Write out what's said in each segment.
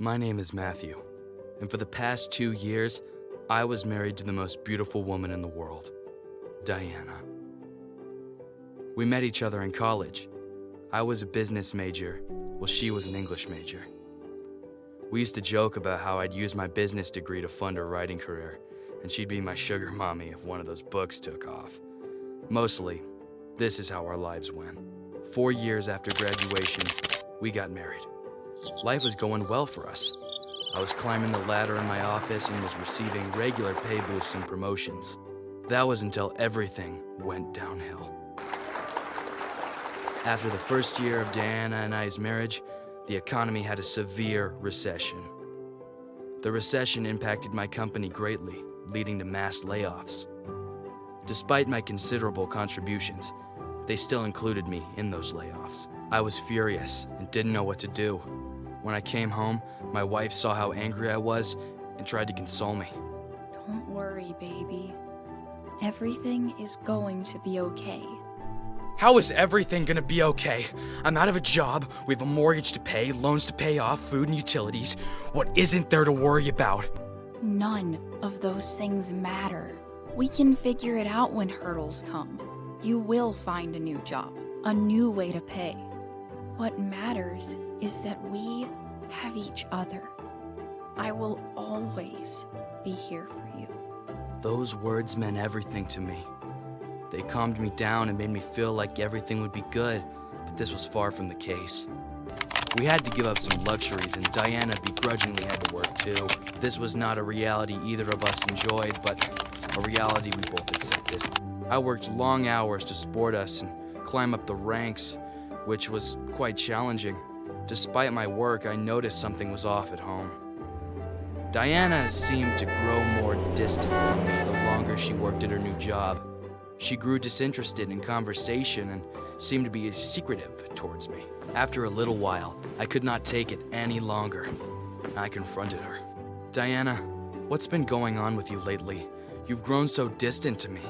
My name is Matthew, and for the past 2 years, I was married to the most beautiful woman in the world, Diana. We met each other in college. I was a business major, while she was an English major. We used to joke about how I'd use my business degree to fund her writing career, and she'd be my sugar mommy if one of those books took off. Mostly, this is how our lives went. 4 years after graduation, we got married. Life was going well for us. I was climbing the ladder in my office and was receiving regular pay boosts and promotions. That was until everything went downhill. After the first year of Diana and I's marriage, the economy had a severe recession. The recession impacted my company greatly, leading to mass layoffs. Despite my considerable contributions, they still included me in those layoffs. I was furious and didn't know what to do. When I came home, my wife saw how angry I was and tried to console me. Don't worry, baby. Everything is going to be okay. How is everything gonna be okay? I'm out of a job, we have a mortgage to pay, loans to pay off, food and utilities. What isn't there to worry about? None of those things matter. We can figure it out when hurdles come. You will find a new job, a new way to pay. What matters is that we have each other. I will always be here for you. Those words meant everything to me. They calmed me down and made me feel like everything would be good, but this was far from the case. We had to give up some luxuries, and Diana begrudgingly had to work too. This was not a reality either of us enjoyed, but a reality we both accepted. I worked long hours to support us and climb up the ranks, which was quite challenging. Despite my work, I noticed something was off at home. Diana seemed to grow more distant from me the longer she worked at her new job. She grew disinterested in conversation and seemed to be secretive towards me. After a little while, I could not take it any longer. I confronted her. Diana, what's been going on with you lately? You've grown so distant to me.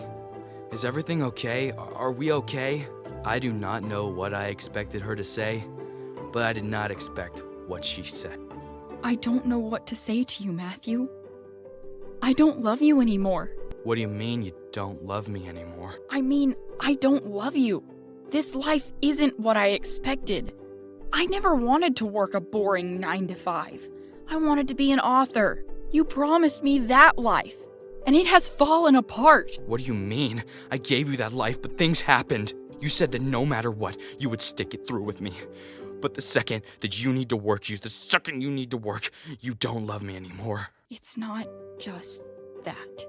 Is everything okay? Are we okay? I do not know what I expected her to say, but I did not expect what she said. I don't know what to say to you, Matthew. I don't love you anymore. What do you mean you don't love me anymore? I mean, I don't love you. This life isn't what I expected. I never wanted to work a boring 9 to 5. I wanted to be an author. You promised me that life, and it has fallen apart. What do you mean? I gave you that life, but things happened. You said that no matter what, you would stick it through with me. But the second that you need to work, you don't love me anymore. It's not just that.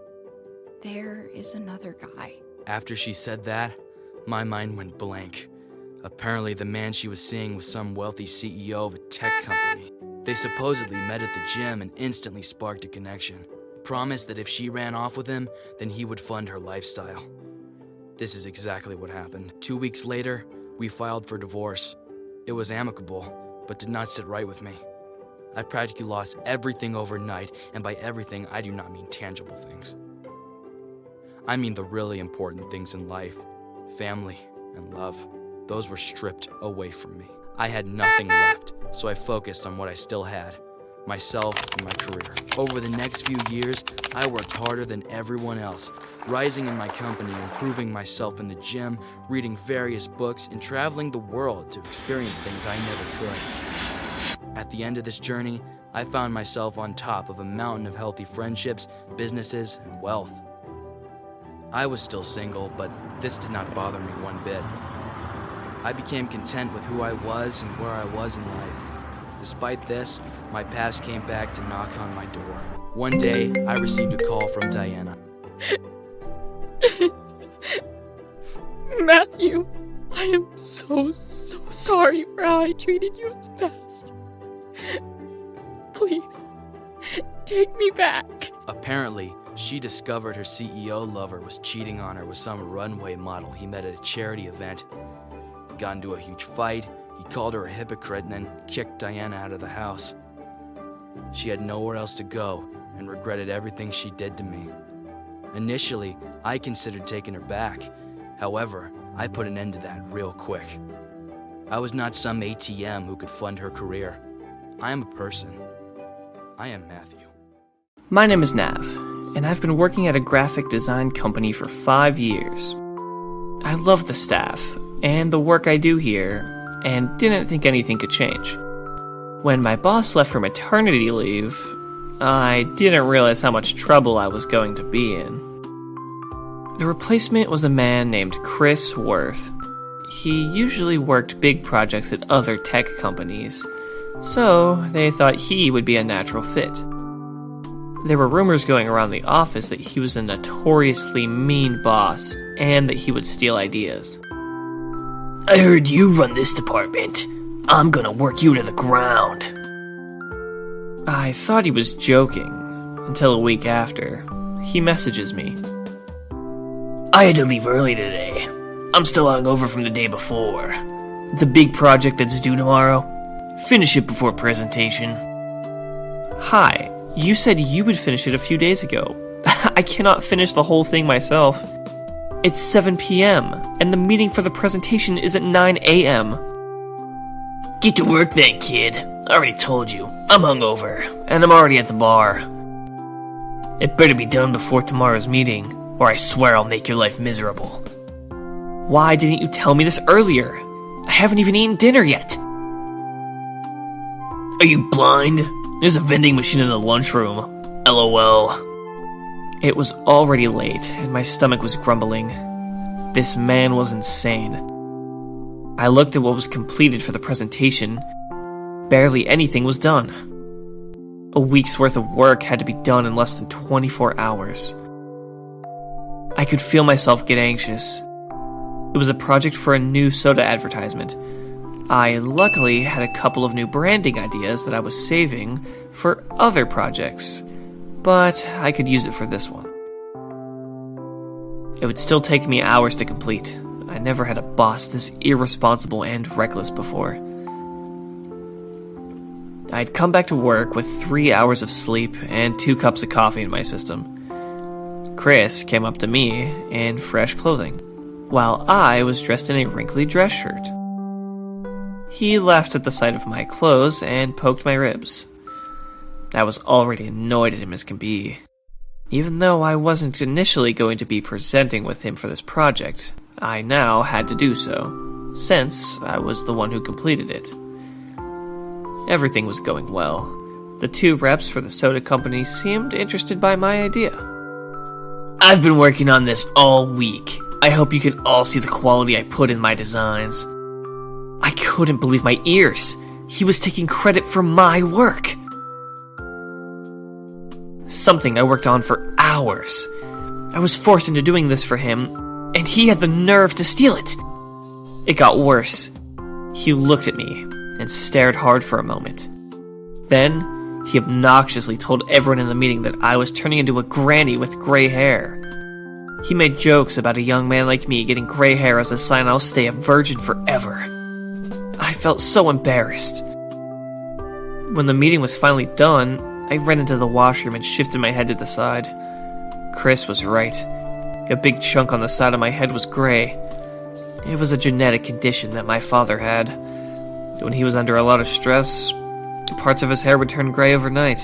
There is another guy. After she said that, my mind went blank. Apparently, the man she was seeing was some wealthy CEO of a tech company. They supposedly met at the gym and instantly sparked a connection. Promised that if she ran off with him, then he would fund her lifestyle. This is exactly what happened. 2 weeks later, we filed for divorce. It was amicable, but did not sit right with me. I practically lost everything overnight, and by everything, I do not mean tangible things. I mean the really important things in life, family and love. Those were stripped away from me. I had nothing left, so I focused on what I still had, myself and my career. Over the next few years, I worked harder than everyone else, rising in my company, improving myself in the gym, reading various books, and traveling the world to experience things I never could. At the end of this journey, I found myself on top of a mountain of healthy friendships, businesses, and wealth. I was still single, but this did not bother me one bit. I became content with who I was and where I was in life. Despite this, my past came back to knock on my door. One day, I received a call from Diana. Matthew, I am so sorry for how I treated you in the past. Please, take me back. Apparently, she discovered her CEO lover was cheating on her with some runway model he met at a charity event. They got into a huge fight. He called her a hypocrite and then kicked Diana out of the house. She had nowhere else to go and regretted everything she did to me. Initially, I considered taking her back. However, I put an end to that real quick. I was not some ATM who could fund her career. I am a person, I am Matthew. My name is Nav, and I've been working at a graphic design company for 5 years. I love the staff and the work I do here, and didn't think anything could change. When my boss left for maternity leave, I didn't realize how much trouble I was going to be in. The replacement was a man named Chris Worth. He usually worked big projects at other tech companies, so they thought he would be a natural fit. There were rumors going around the office that he was a notoriously mean boss and that he would steal ideas. I heard you run this department. I'm gonna work you to the ground. I thought he was joking, until a week after. He messages me. I had to leave early today. I'm still hungover from the day before. The big project that's due tomorrow. Finish it before presentation. Hi, you said you would finish it a few days ago. I cannot finish the whole thing myself. It's 7 p.m., and the meeting for the presentation is at 9 a.m. Get to work then, kid. I already told you. I'm hungover, and I'm already at the bar. It better be done before tomorrow's meeting, or I swear I'll make your life miserable. Why didn't you tell me this earlier? I haven't even eaten dinner yet. Are you blind? There's a vending machine in the lunchroom. LOL. It was already late, and my stomach was grumbling. This man was insane. I looked at what was completed for the presentation. Barely anything was done. A week's worth of work had to be done in less than 24 hours. I could feel myself get anxious. It was a project for a new soda advertisement. I luckily had a couple of new branding ideas that I was saving for other projects, but I could use it for this one. It would still take me hours to complete. I never had a boss this irresponsible and reckless before. I'd come back to work with 3 hours of sleep and 2 cups of coffee in my system. Chris came up to me in fresh clothing, while I was dressed in a wrinkly dress shirt. He laughed at the sight of my clothes and poked my ribs. I was already annoyed at him as can be. Even though I wasn't initially going to be presenting with him for this project, I now had to do so, since I was the one who completed it. Everything was going well. The 2 reps for the soda company seemed interested by my idea. I've been working on this all week. I hope you can all see the quality I put in my designs. I couldn't believe my ears. He was taking credit for my work. Something I worked on for hours. I was forced into doing this for him, and he had the nerve to steal it. It got worse. He looked at me and stared hard for a moment. Then, he obnoxiously told everyone in the meeting that I was turning into a granny with gray hair. He made jokes about a young man like me getting gray hair as a sign I'll stay a virgin forever. I felt so embarrassed. When the meeting was finally done, I ran into the washroom and shifted my head to the side. Chris was right. A big chunk on the side of my head was gray. It was a genetic condition that my father had. When he was under a lot of stress, parts of his hair would turn gray overnight.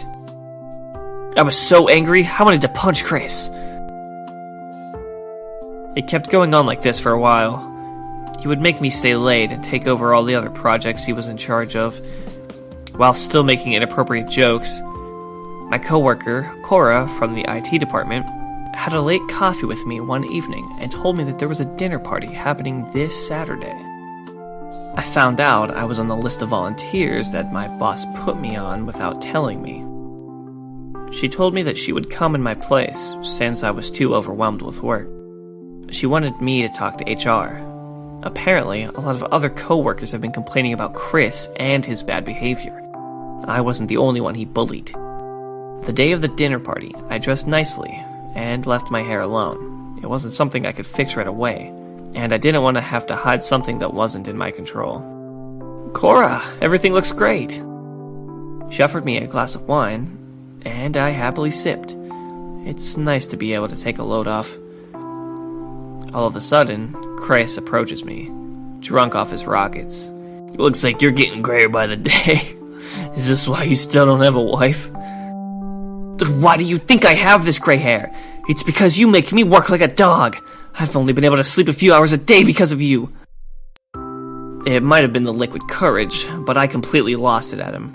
I was so angry, I wanted to punch Chris. It kept going on like this for a while. He would make me stay late and take over all the other projects he was in charge of, while still making inappropriate jokes. My coworker, Cora, from the IT department, had a late coffee with me one evening and told me that there was a dinner party happening this Saturday. I found out I was on the list of volunteers that my boss put me on without telling me. She told me that she would come in my place since I was too overwhelmed with work. She wanted me to talk to HR. Apparently, a lot of other coworkers have been complaining about Chris and his bad behavior. I wasn't the only one he bullied. The day of the dinner party, I dressed nicely and left my hair alone. It wasn't something I could fix right away, and I didn't want to have to hide something that wasn't in my control. Cora, everything looks great. She offered me a glass of wine, and I happily sipped. It's nice to be able to take a load off. All of a sudden, Chris approaches me, drunk off his rockets. Looks like you're getting grayer by the day. Is this why you still don't have a wife? Why do you think I have this gray hair? It's because you make me work like a dog. I've only been able to sleep a few hours a day because of you. It might have been the liquid courage, but I completely lost it at him.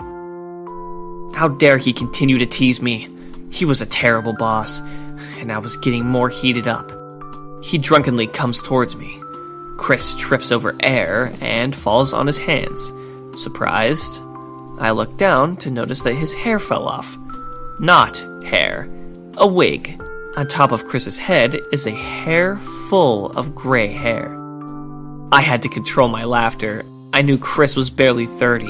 How dare he continue to tease me? He was a terrible boss, and I was getting more heated up. He drunkenly comes towards me. Chris trips over air and falls on his hands. Surprised, I look down to notice that his hair fell off. Not hair, a wig. On top of Chris's head is a hair full of gray hair. I had to control my laughter. I knew Chris was barely 30.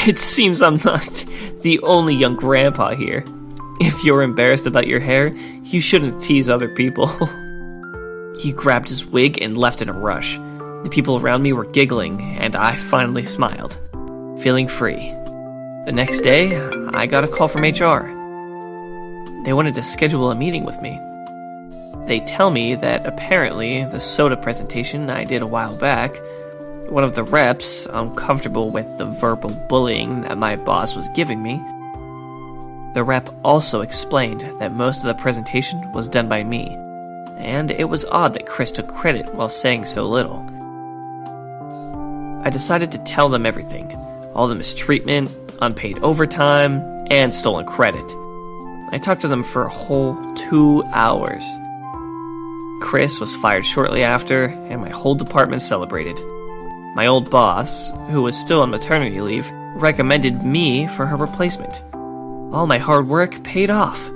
It seems I'm not the only young grandpa here. If you're embarrassed about your hair, you shouldn't tease other people. He grabbed his wig and left in a rush. The people around me were giggling, and I finally smiled, feeling free. The next day, I got a call from HR. They wanted to schedule a meeting with me. They tell me that apparently the soda presentation I did a while back, one of the reps, uncomfortable with the verbal bullying that my boss was giving me, the rep also explained that most of the presentation was done by me, and it was odd that Chris took credit while saying so little. I decided to tell them everything, all the mistreatment, unpaid overtime, and stolen credit. I talked to them for a whole 2 hours. Chris was fired shortly after, and my whole department celebrated. My old boss, who was still on maternity leave, recommended me for her replacement. All my hard work paid off.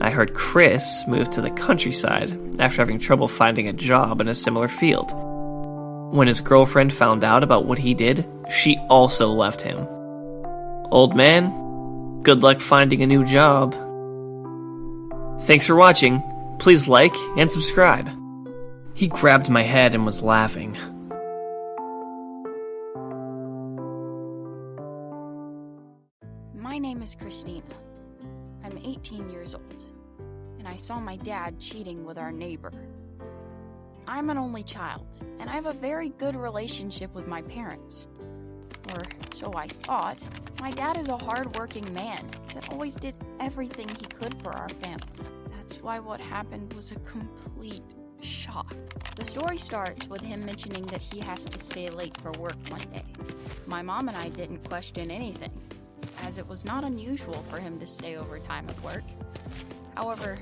I heard Chris moved to the countryside after having trouble finding a job in a similar field. When his girlfriend found out about what he did, she also left him. Old man, good luck finding a new job. Thanks for watching. Please like and subscribe. He grabbed my head and was laughing. My name is Christina. I'm 18 years old, and I saw my dad cheating with our neighbor. I'm an only child, and I have a very good relationship with my parents. Or so I thought. My dad is a hard-working man that always did everything he could for our family. That's why what happened was a complete shock. The story starts with him mentioning that he has to stay late for work one day. My mom and I didn't question anything, as it was not unusual for him to stay overtime at work. However,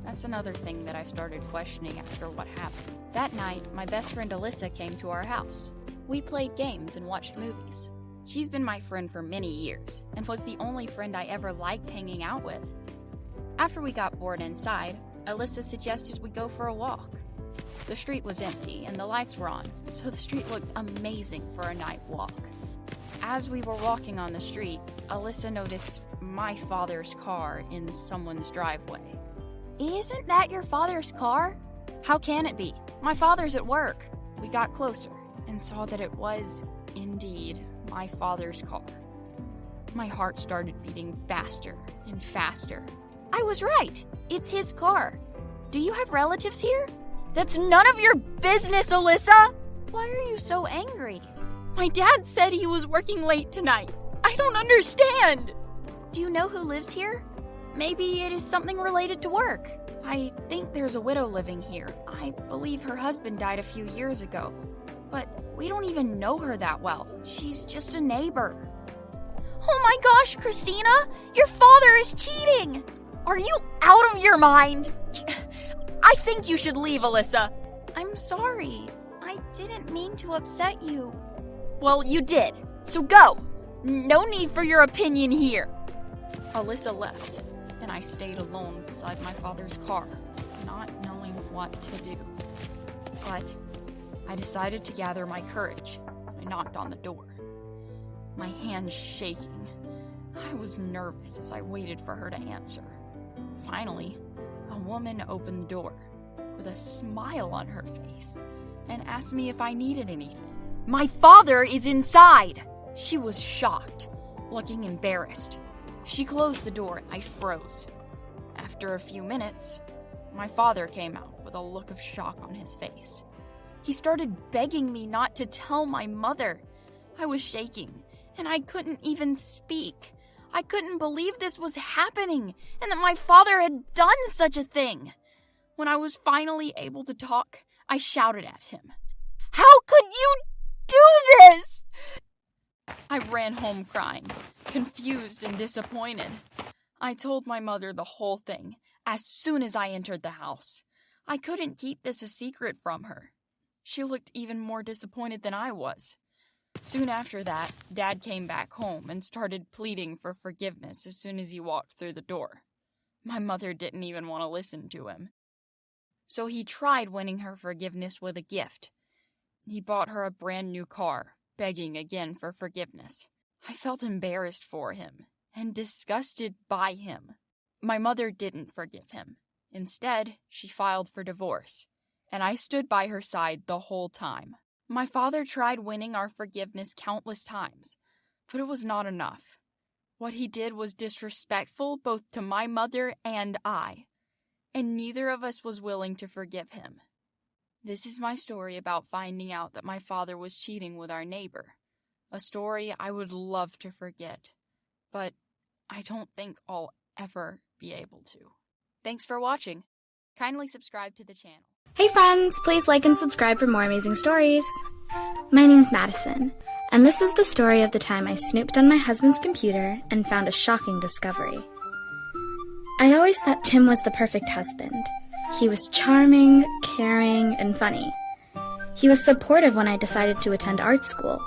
that's another thing that I started questioning after what happened. That night, my best friend Alyssa came to our house. We played games and watched movies. She's been my friend for many years, and was the only friend I ever liked hanging out with. After we got bored inside, Alyssa suggested we go for a walk. The street was empty and the lights were on, so the street looked amazing for a night walk. As we were walking on the street, Alyssa noticed my father's car in someone's driveway. Isn't that your father's car? How can it be? My father's at work. We got closer and saw that it was, indeed, my father's car. My heart started beating faster and faster. I was right. It's his car. Do you have relatives here? That's none of your business, Alyssa! Why are you so angry? My dad said he was working late tonight. I don't understand. Do you know who lives here? Maybe it is something related to work. I think there's a widow living here. I believe her husband died a few years ago. But we don't even know her that well. She's just a neighbor. Oh my gosh, Christina! Your father is cheating! Are you out of your mind? I think you should leave, Alyssa. I'm sorry. I didn't mean to upset you. Well, you did. So go. No need for your opinion here. Alyssa left, and I stayed alone beside my father's car, not knowing what to do. But I decided to gather my courage. I knocked on the door. My hands shaking. I was nervous as I waited for her to answer. Finally, a woman opened the door with a smile on her face and asked me if I needed anything. My father is inside! She was shocked, looking embarrassed. She closed the door and I froze. After a few minutes, my father came out with a look of shock on his face. He started begging me not to tell my mother. I was shaking, and I couldn't even speak. I couldn't believe this was happening and that my father had done such a thing. When I was finally able to talk, I shouted at him. "How could you do this?" I ran home crying, confused and disappointed. I told my mother the whole thing as soon as I entered the house. I couldn't keep this a secret from her. She looked even more disappointed than I was. Soon after that, Dad came back home and started pleading for forgiveness as soon as he walked through the door. My mother didn't even want to listen to him. So he tried winning her forgiveness with a gift. He bought her a brand new car, begging again for forgiveness. I felt embarrassed for him and disgusted by him. My mother didn't forgive him. Instead, she filed for divorce, and I stood by her side the whole time. My father tried winning our forgiveness countless times, but it was not enough. What he did was disrespectful both to my mother and I, and neither of us was willing to forgive him. This is my story about finding out that my father was cheating with our neighbor. A story I would love to forget, but I don't think I'll ever be able to. Thanks for watching. Kindly subscribe to the channel. Hey friends, please like and subscribe for more amazing stories. My name's Madison, and this is the story of the time I snooped on my husband's computer and found a shocking discovery. I always thought Tim was the perfect husband. He was charming, caring, and funny. He was supportive when I decided to attend art school,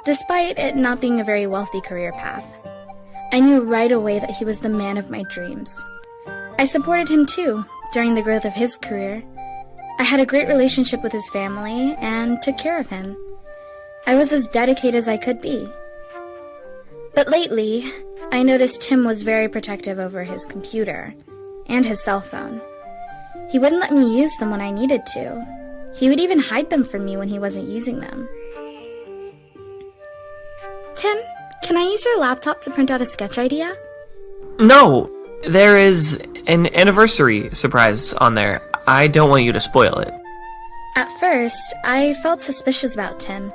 despite it not being a very wealthy career path. I knew right away that he was the man of my dreams. I supported him too, during the growth of his career. I had a great relationship with his family and took care of him. I was as dedicated as I could be. But lately, I noticed Tim was very protective over his computer and his cell phone. He wouldn't let me use them when I needed to. He would even hide them from me when he wasn't using them. Tim, can I use your laptop to print out a sketch idea? No, there is an anniversary surprise on there. I don't want you to spoil it. At first, I felt suspicious about Tim,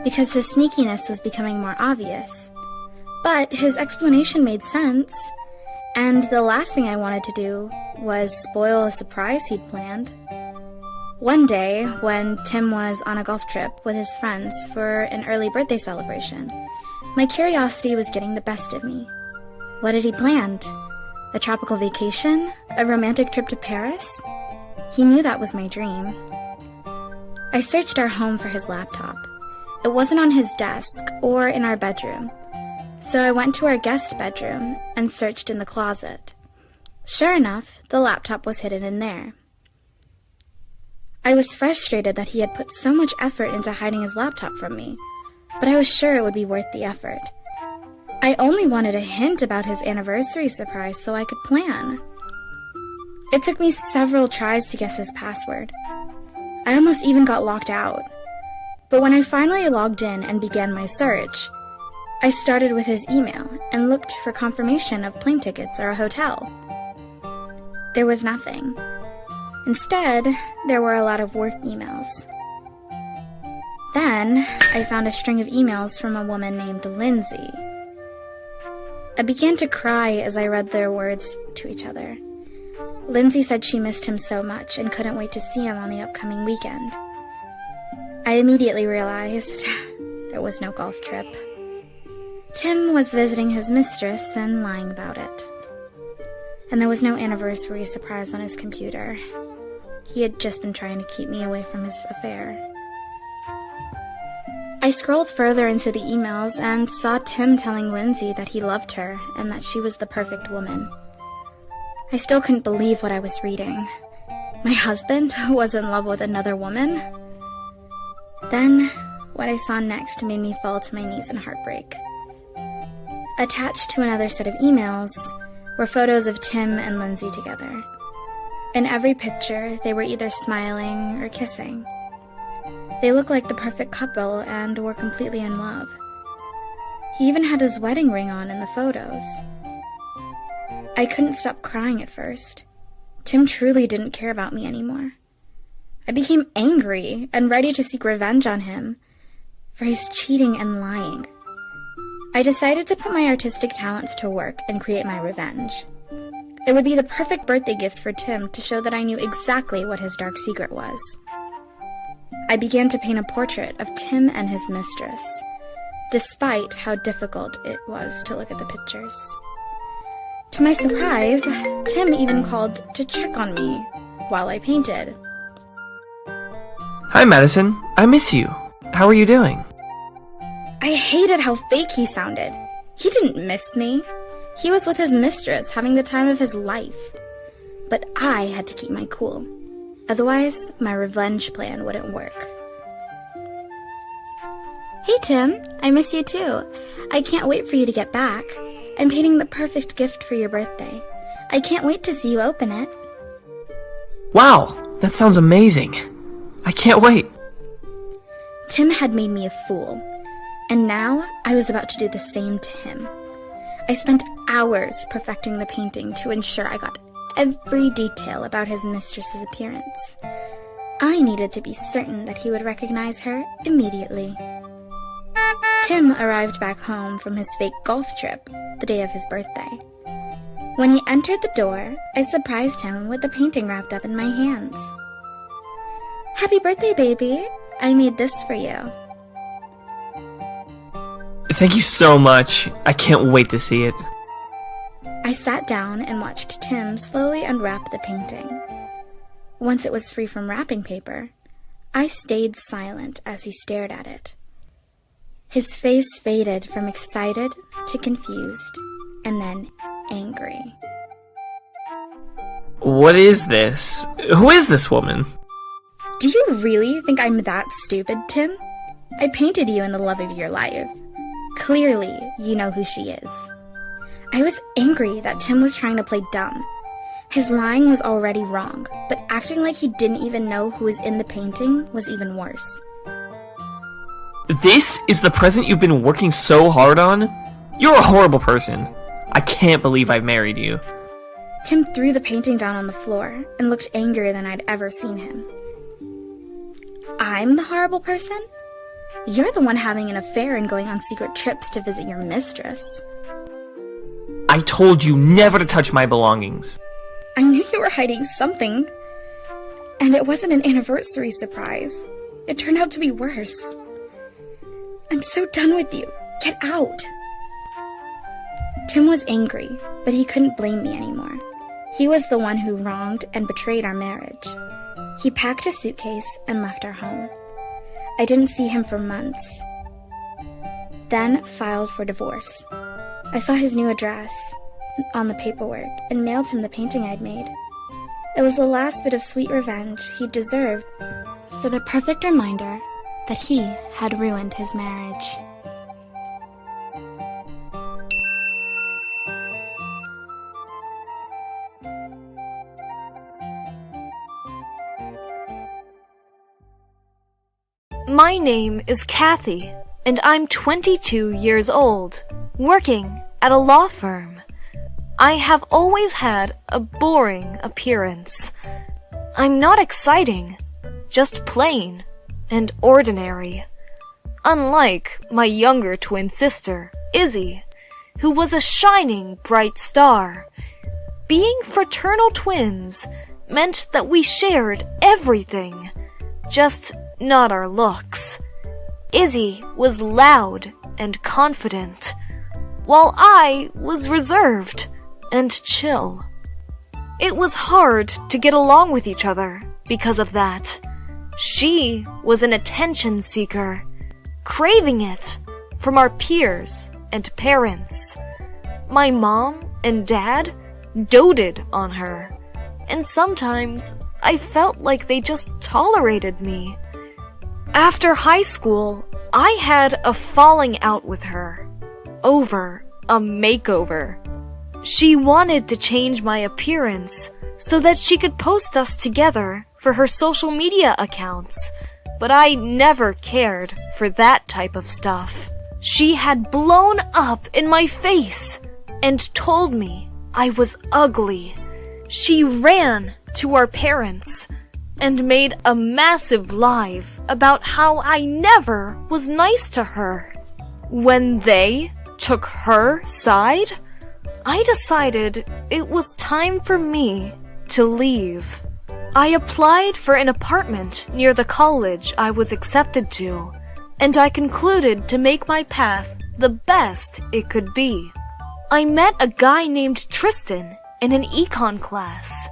because his sneakiness was becoming more obvious. But his explanation made sense, and the last thing I wanted to do was spoil a surprise he'd planned. One day, when Tim was on a golf trip with his friends for an early birthday celebration, my curiosity was getting the best of me. What had he planned? A tropical vacation? A romantic trip to Paris? He knew that was my dream. I searched our home for his laptop. It wasn't on his desk or in our bedroom, so I went to our guest bedroom and searched in the closet. Sure enough, the laptop was hidden in there. I was frustrated that he had put so much effort into hiding his laptop from me, but I was sure it would be worth the effort. I only wanted a hint about his anniversary surprise so I could plan. It took me several tries to guess his password. I almost even got locked out. But when I finally logged in and began my search, I started with his email and looked for confirmation of plane tickets or a hotel. There was nothing. Instead, there were a lot of work emails. Then, I found a string of emails from a woman named Lindsay. I began to cry as I read their words to each other. Lindsay said she missed him so much and couldn't wait to see him on the upcoming weekend. I immediately realized there was no golf trip. Tim was visiting his mistress and lying about it. And there was no anniversary surprise on his computer. He had just been trying to keep me away from his affair. I scrolled further into the emails and saw Tim telling Lindsay that he loved her and that she was the perfect woman. I still couldn't believe what I was reading. My husband was in love with another woman? Then, what I saw next made me fall to my knees in heartbreak. Attached to another set of emails were photos of Tim and Lindsay together. In every picture, they were either smiling or kissing. They looked like the perfect couple and were completely in love. He even had his wedding ring on in the photos. I couldn't stop crying at first. Tim truly didn't care about me anymore. I became angry and ready to seek revenge on him for his cheating and lying. I decided to put my artistic talents to work and create my revenge. It would be the perfect birthday gift for Tim to show that I knew exactly what his dark secret was. I began to paint a portrait of Tim and his mistress, despite how difficult it was to look at the pictures. To my surprise, Tim even called to check on me while I painted. Hi, Madison. I miss you. How are you doing? I hated how fake he sounded. He didn't miss me. He was with his mistress, having the time of his life. But I had to keep my cool. Otherwise, my revenge plan wouldn't work. Hey, Tim. I miss you too. I can't wait for you to get back. I'm painting the perfect gift for your birthday. I can't wait to see you open it. Wow, that sounds amazing. I can't wait. Tim had made me a fool, and now I was about to do the same to him. I spent hours perfecting the painting to ensure I got every detail about his mistress's appearance. I needed to be certain that he would recognize her immediately. Tim arrived back home from his fake golf trip the day of his birthday. When he entered the door, I surprised him with the painting wrapped up in my hands. Happy birthday, baby! I made this for you. Thank you so much. I can't wait to see it. I sat down and watched Tim slowly unwrap the painting. Once it was free from wrapping paper, I stayed silent as he stared at it. His face faded from excited to confused, and then angry. What is this? Who is this woman? Do you really think I'm that stupid, Tim? I painted you in the love of your life. Clearly, you know who she is. I was angry that Tim was trying to play dumb. His lying was already wrong, but acting like he didn't even know who was in the painting was even worse. This is the present you've been working so hard on? You're a horrible person. I can't believe I've married you. Tim threw the painting down on the floor and looked angrier than I'd ever seen him. I'm the horrible person? You're the one having an affair and going on secret trips to visit your mistress. I told you never to touch my belongings. I knew you were hiding something. And it wasn't an anniversary surprise. It turned out to be worse. I'm so done with you. Get out. Tim was angry, but he couldn't blame me anymore. He was the one who wronged and betrayed our marriage. He packed a suitcase and left our home. I didn't see him for months. Then filed for divorce. I saw his new address on the paperwork and mailed him the painting I'd made. It was the last bit of sweet revenge he deserved for the perfect reminder that he had ruined his marriage. My name is Kathy, and I'm 22 years old, working at a law firm. I have always had a boring appearance. I'm not exciting, just plain and ordinary. Unlike my younger twin sister, Izzy, who was a shining bright star. Being fraternal twins meant that we shared everything, just not our looks. Izzy was loud and confident, while I was reserved and chill. It was hard to get along with each other because of that. She was an attention seeker, craving it from our peers and parents. My mom and dad doted on her, and sometimes I felt like they just tolerated me. After high school, I had a falling out with her over a makeover. She wanted to change my appearance so that she could post us together for her social media accounts, but I never cared for that type of stuff. She had blown up in my face and told me I was ugly. She ran to our parents and made a massive live about how I never was nice to her. When they took her side, I decided it was time for me to leave. I applied for an apartment near the college I was accepted to, and I concluded to make my path the best it could be. I met a guy named Tristan in an econ class.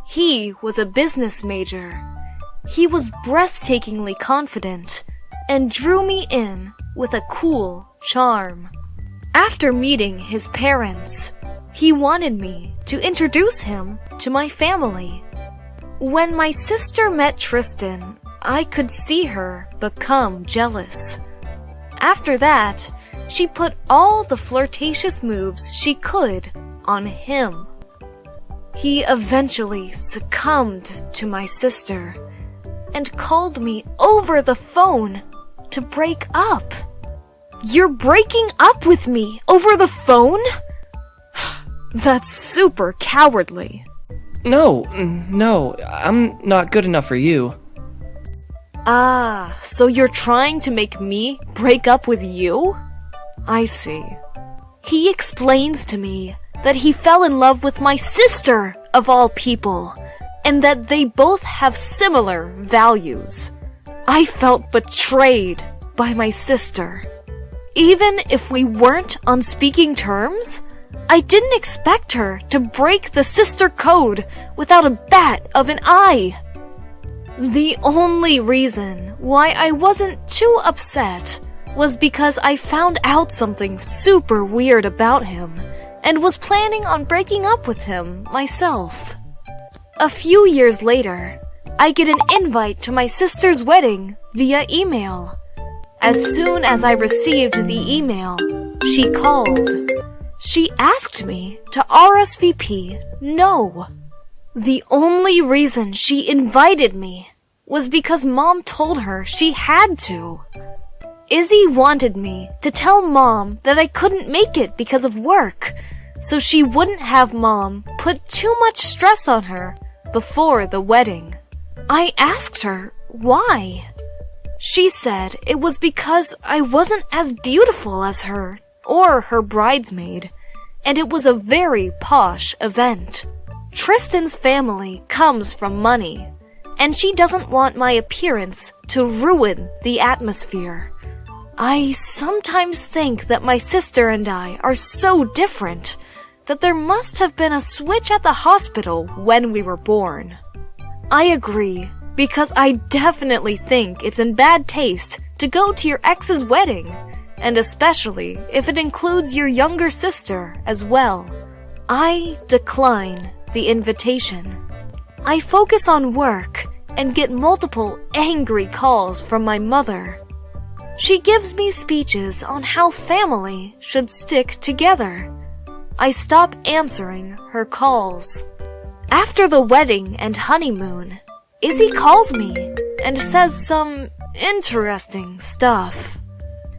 He was a business major. He was breathtakingly confident and drew me in with a cool charm. After meeting his parents, he wanted me to introduce him to my family. When my sister met Tristan, I could see her become jealous. After that, she put all the flirtatious moves she could on him. He eventually succumbed to my sister and called me over the phone to break up. You're breaking up with me over the phone? That's super cowardly. No, I'm not good enough for you. Ah, so you're trying to make me break up with you? I see. He explains to me that he fell in love with my sister, of all people, and that they both have similar values. I felt betrayed by my sister. Even if we weren't on speaking terms, I didn't expect her to break the sister code without a bat of an eye. The only reason why I wasn't too upset was because I found out something super weird about him and was planning on breaking up with him myself. A few years later, I get an invite to my sister's wedding via email. As soon as I received the email, she called. She asked me to RSVP no. The only reason she invited me was because Mom told her she had to. Izzy wanted me to tell Mom that I couldn't make it because of work, so she wouldn't have Mom put too much stress on her before the wedding. I asked her why. She said it was because I wasn't as beautiful as her or her bridesmaid, and it was a very posh event. Tristan's family comes from money, and she doesn't want my appearance to ruin the atmosphere. I sometimes think that my sister and I are so different that there must have been a switch at the hospital when we were born. I agree, because I definitely think it's in bad taste to go to your ex's wedding, and especially if it includes your younger sister as well. I decline the invitation. I focus on work and get multiple angry calls from my mother. She gives me speeches on how family should stick together. I stop answering her calls. After the wedding and honeymoon, Izzy calls me and says some interesting stuff.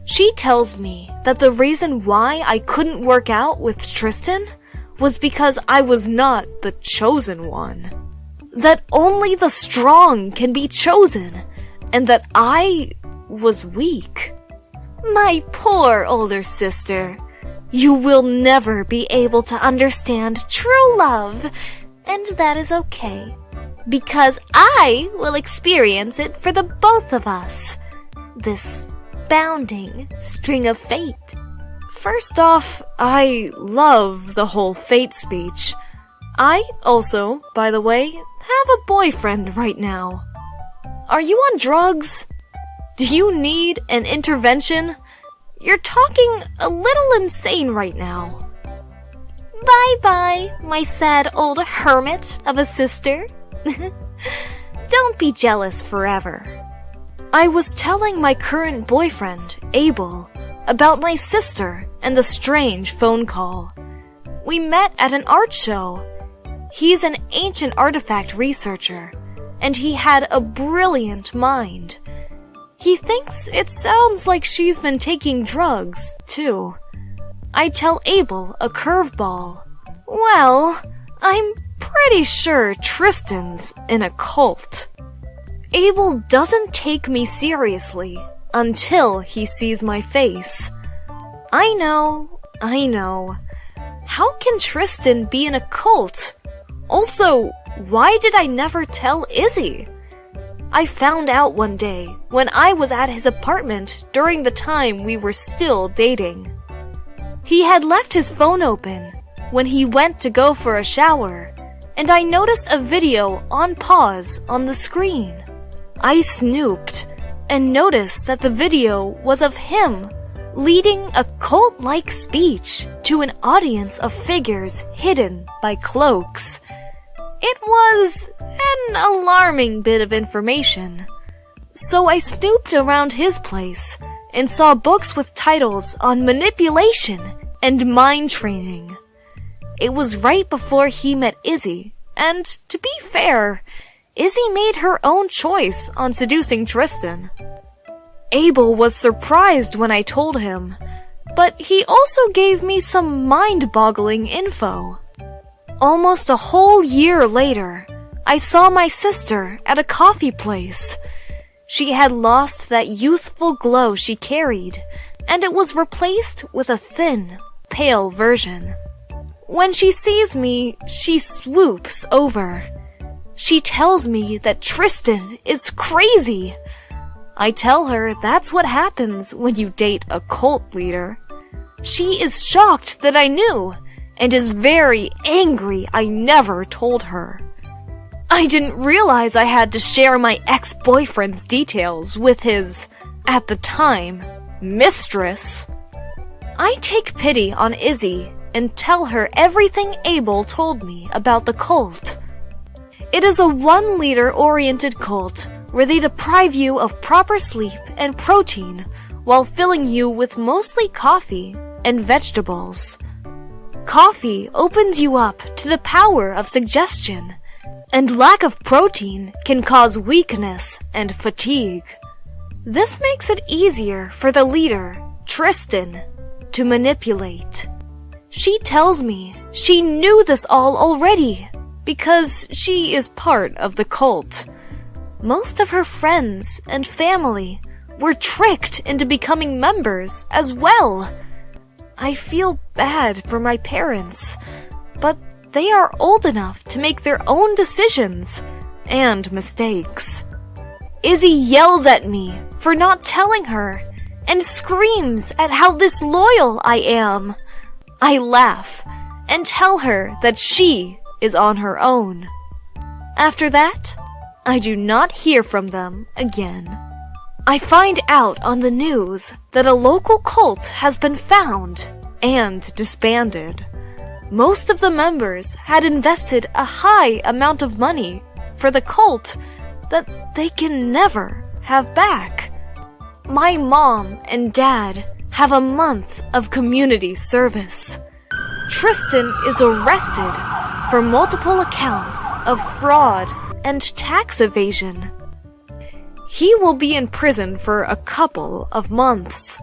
She tells me that the reason why I couldn't work out with Tristan was because I was not the chosen one. That only the strong can be chosen, and that I was weak. My poor older sister. You will never be able to understand true love, and that is okay, because I will experience it for the both of us. This bounding string of fate. First off, I love the whole fate speech. I also, by the way, have a boyfriend right now. Are you on drugs? Do you need an intervention? You're talking a little insane right now. Bye-bye, my sad old hermit of a sister. Don't be jealous forever. I was telling my current boyfriend, Abel, about my sister and the strange phone call. We met at an art show. He's an ancient artifact researcher, and he had a brilliant mind. He thinks it sounds like she's been taking drugs, too. I tell Abel a curveball. Well, I'm pretty sure Tristan's in a cult. Abel doesn't take me seriously until he sees my face. I know. How can Tristan be in a cult? Also, why did I never tell Izzy? I found out one day when I was at his apartment during the time we were still dating. He had left his phone open when he went to go for a shower, and I noticed a video on pause on the screen. I snooped and noticed that the video was of him leading a cult-like speech to an audience of figures hidden by cloaks. It was an alarming bit of information. So I snooped around his place and saw books with titles on manipulation and mind training. It was right before he met Izzy, and to be fair, Izzy made her own choice on seducing Tristan. Abel was surprised when I told him, but he also gave me some mind-boggling info. Almost a whole year later, I saw my sister at a coffee place. She had lost that youthful glow she carried, and it was replaced with a thin, pale version. When she sees me, she swoops over. She tells me that Tristan is crazy. I tell her that's what happens when you date a cult leader. She is shocked that I knew, and is very angry I never told her. I didn't realize I had to share my ex-boyfriend's details with his, at the time, mistress. I take pity on Izzy and tell her everything Abel told me about the cult. It is a one-leader-oriented cult where they deprive you of proper sleep and protein while filling you with mostly coffee and vegetables. Coffee opens you up to the power of suggestion, and lack of protein can cause weakness and fatigue. This makes it easier for the leader, Tristan, to manipulate. She tells me she knew this all already because she is part of the cult. Most of her friends and family were tricked into becoming members as well. I feel bad for my parents, but they are old enough to make their own decisions and mistakes. Izzy yells at me for not telling her and screams at how disloyal I am. I laugh and tell her that she is on her own. After that, I do not hear from them again. I find out on the news that a local cult has been found and disbanded. Most of the members had invested a high amount of money for the cult that they can never have back. My mom and dad have a month of community service. Tristan is arrested for multiple accounts of fraud and tax evasion. He will be in prison for a couple of months.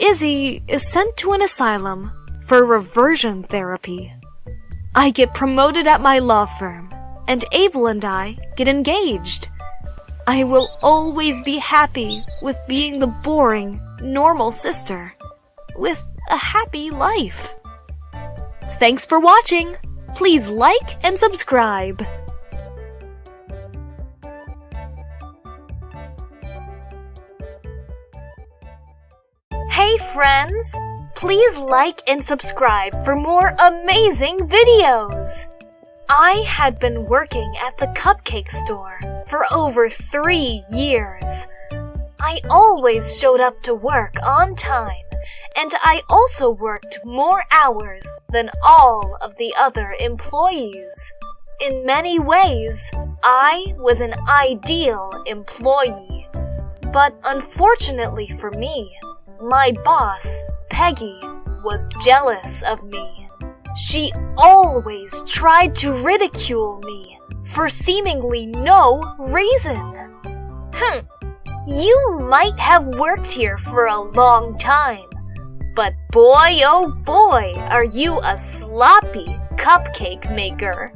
Izzy is sent to an asylum for reversion therapy. I get promoted at my law firm, and Abel and I get engaged. I will always be happy with being the boring, normal sister with a happy life. Thanks for watching. Please like and subscribe. Hey friends! Please like and subscribe for more amazing videos! I had been working at the cupcake store for over 3 years. I always showed up to work on time, and I also worked more hours than all of the other employees. In many ways, I was an ideal employee. But unfortunately for me, my boss, Peggy, was jealous of me. She always tried to ridicule me for seemingly no reason. You might have worked here for a long time, but boy oh boy are you a sloppy cupcake maker.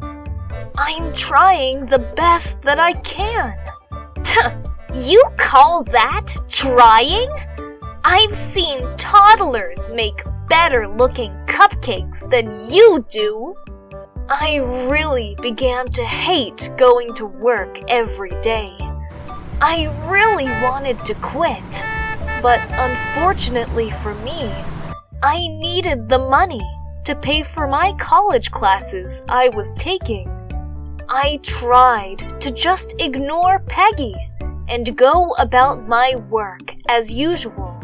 I'm trying the best that I can. You call that trying? I've seen toddlers make better-looking cupcakes than you do. I really began to hate going to work every day. I really wanted to quit, but unfortunately for me, I needed the money to pay for my college classes I was taking. I tried to just ignore Peggy and go about my work as usual.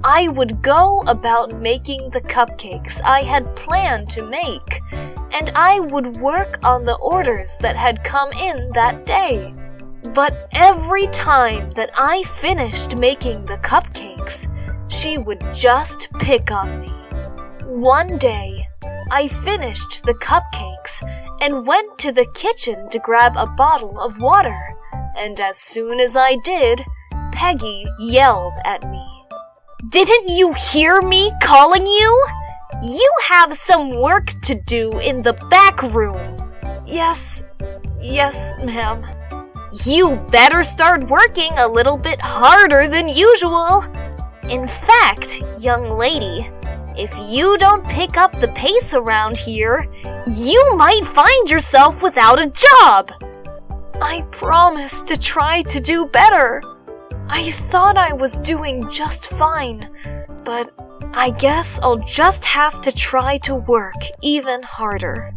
I would go about making the cupcakes I had planned to make, and I would work on the orders that had come in that day. But every time that I finished making the cupcakes, she would just pick on me. One day, I finished the cupcakes and went to the kitchen to grab a bottle of water, and as soon as I did, Peggy yelled at me. "Didn't you hear me calling you? You have some work to do in the back room." Yes, ma'am." "You better start working a little bit harder than usual. In fact, young lady, if you don't pick up the pace around here, you might find yourself without a job." I promised to try to do better. I thought I was doing just fine, but I guess I'll just have to try to work even harder.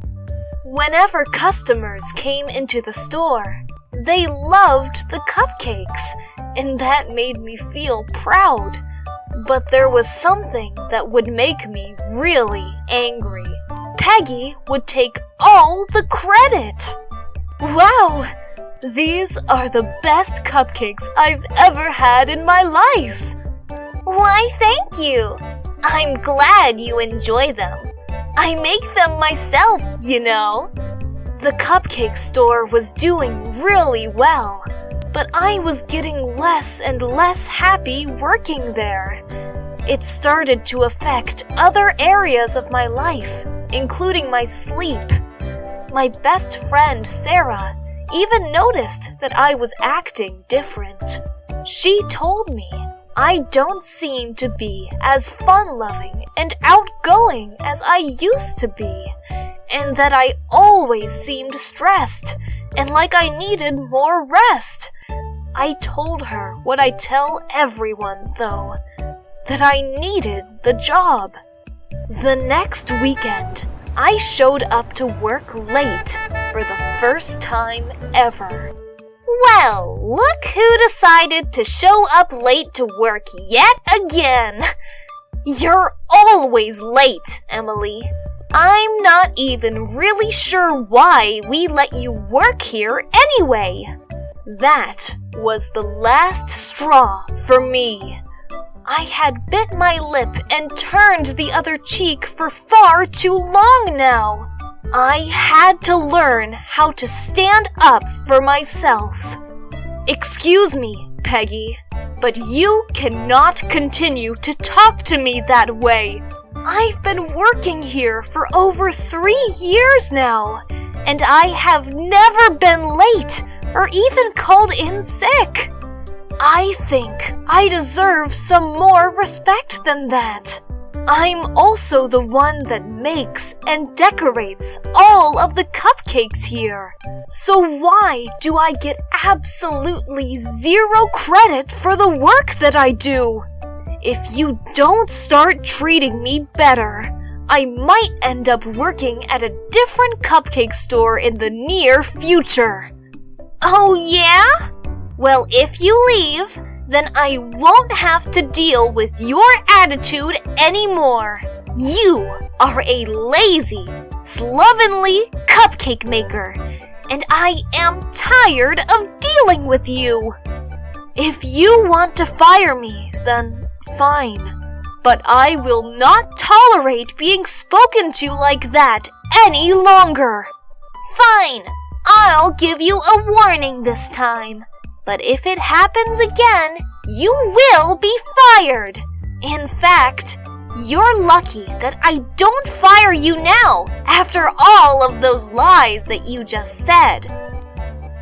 Whenever customers came into the store, they loved the cupcakes, and that made me feel proud. But there was something that would make me really angry. Peggy would take all the credit. Wow! These are the best cupcakes I've ever had in my life. Why, thank you. I'm glad you enjoy them. I make them myself, you know. The cupcake store was doing really well, but I was getting less and less happy working there. It started to affect other areas of my life, including my sleep. My best friend, Sarah, even noticed that I was acting different. She told me I don't seem to be as fun-loving and outgoing as I used to be, and that I always seemed stressed and like I needed more rest. I told her what I tell everyone, though, that I needed the job. The next weekend, I showed up to work late for the first time ever. Well, look who decided to show up late to work yet again. You're always late, Emily. I'm not even really sure why we let you work here anyway. That was the last straw for me. I had bit my lip and turned the other cheek for far too long now. I had to learn how to stand up for myself. Excuse me, Peggy, but you cannot continue to talk to me that way. I've been working here for over 3 years now, and I have never been late or even called in sick. I think I deserve some more respect than that. I'm also the one that makes and decorates all of the cupcakes here. So why do I get absolutely zero credit for the work that I do? If you don't start treating me better, I might end up working at a different cupcake store in the near future. Oh yeah? Well, if you leave, then I won't have to deal with your attitude anymore. You are a lazy, slovenly cupcake maker, and I am tired of dealing with you. If you want to fire me, then fine, but I will not tolerate being spoken to like that any longer. Fine, I'll give you a warning this time. But if it happens again, you will be fired. In fact, you're lucky that I don't fire you now after all of those lies that you just said.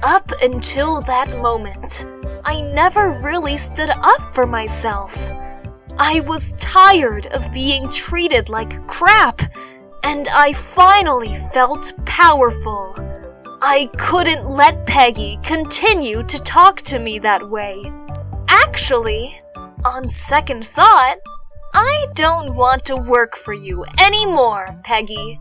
Up until that moment, I never really stood up for myself. I was tired of being treated like crap, and I finally felt powerful. I couldn't let Peggy continue to talk to me that way. Actually, on second thought, I don't want to work for you anymore, Peggy.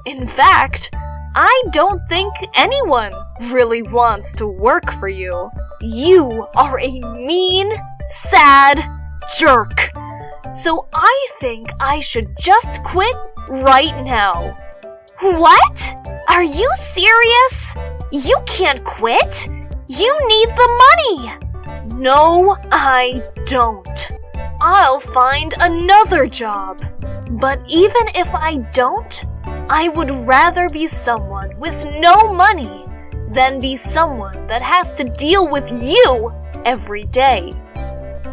In fact, I don't think anyone really wants to work for you. You are a mean, sad jerk. So I think I should just quit right now. What? Are you serious? You can't quit. You need the money. No, I don't. I'll find another job. But even if I don't, I would rather be someone with no money than be someone that has to deal with you every day.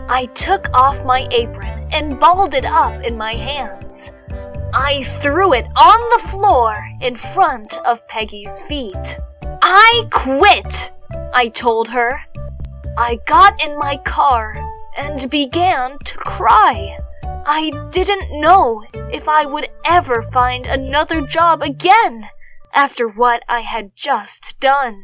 I took off my apron and balled it up in my hands. I threw it on the floor in front of Peggy's feet. I quit, I told her. I got in my car and began to cry. I didn't know if I would ever find another job again after what I had just done.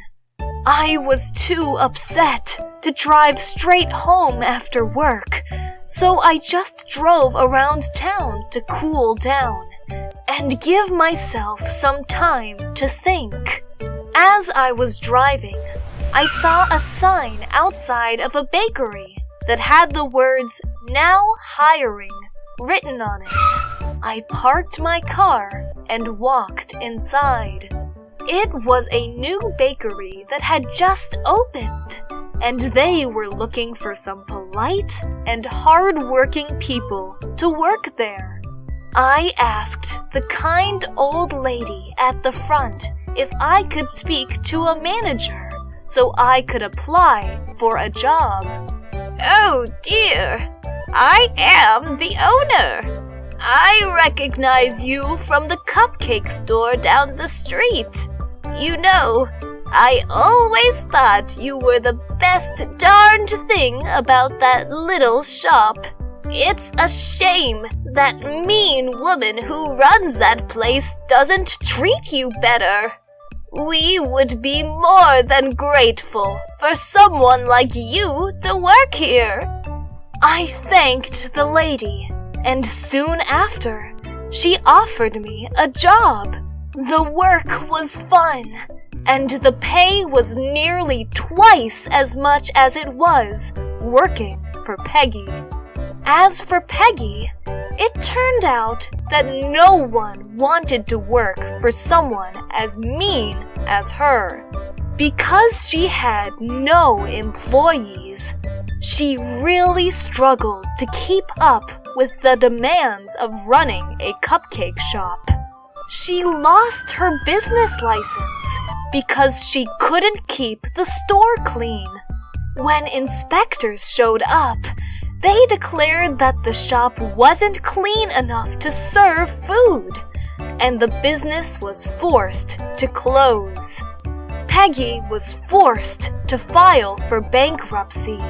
I was too upset to drive straight home after work, so I just drove around town to cool down and give myself some time to think. As I was driving, I saw a sign outside of a bakery that had the words "Now Hiring" written on it. I parked my car and walked inside. It was a new bakery that had just opened, and they were looking for some polite and hard-working people to work there. I asked the kind old lady at the front if I could speak to a manager so I could apply for a job. "Oh dear, I am the owner. I recognize you from the cupcake store down the street. You know, I always thought you were the best darned thing about that little shop. It's a shame that mean woman who runs that place doesn't treat you better. We would be more than grateful for someone like you to work here." I thanked the lady, and soon after, she offered me a job. The work was fun, and the pay was nearly twice as much as it was working for Peggy. As for Peggy, it turned out that no one wanted to work for someone as mean as her. Because she had no employees, she really struggled to keep up with the demands of running a cupcake shop. She lost her business license because she couldn't keep the store clean. When inspectors showed up, they declared that the shop wasn't clean enough to serve food, and the business was forced to close. Peggy was forced to file for bankruptcy.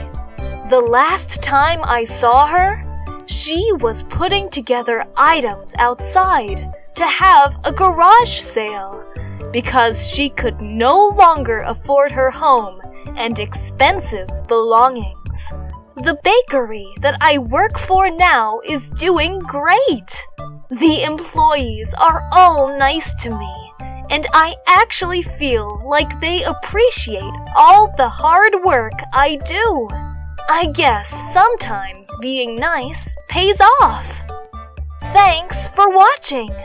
The last time I saw her, she was putting together items outside to have a garage sale because she could no longer afford her home and expensive belongings. The bakery that I work for now is doing great. The employees are all nice to me, and I actually feel like they appreciate all the hard work I do. I guess sometimes being nice pays off. Thanks for watching.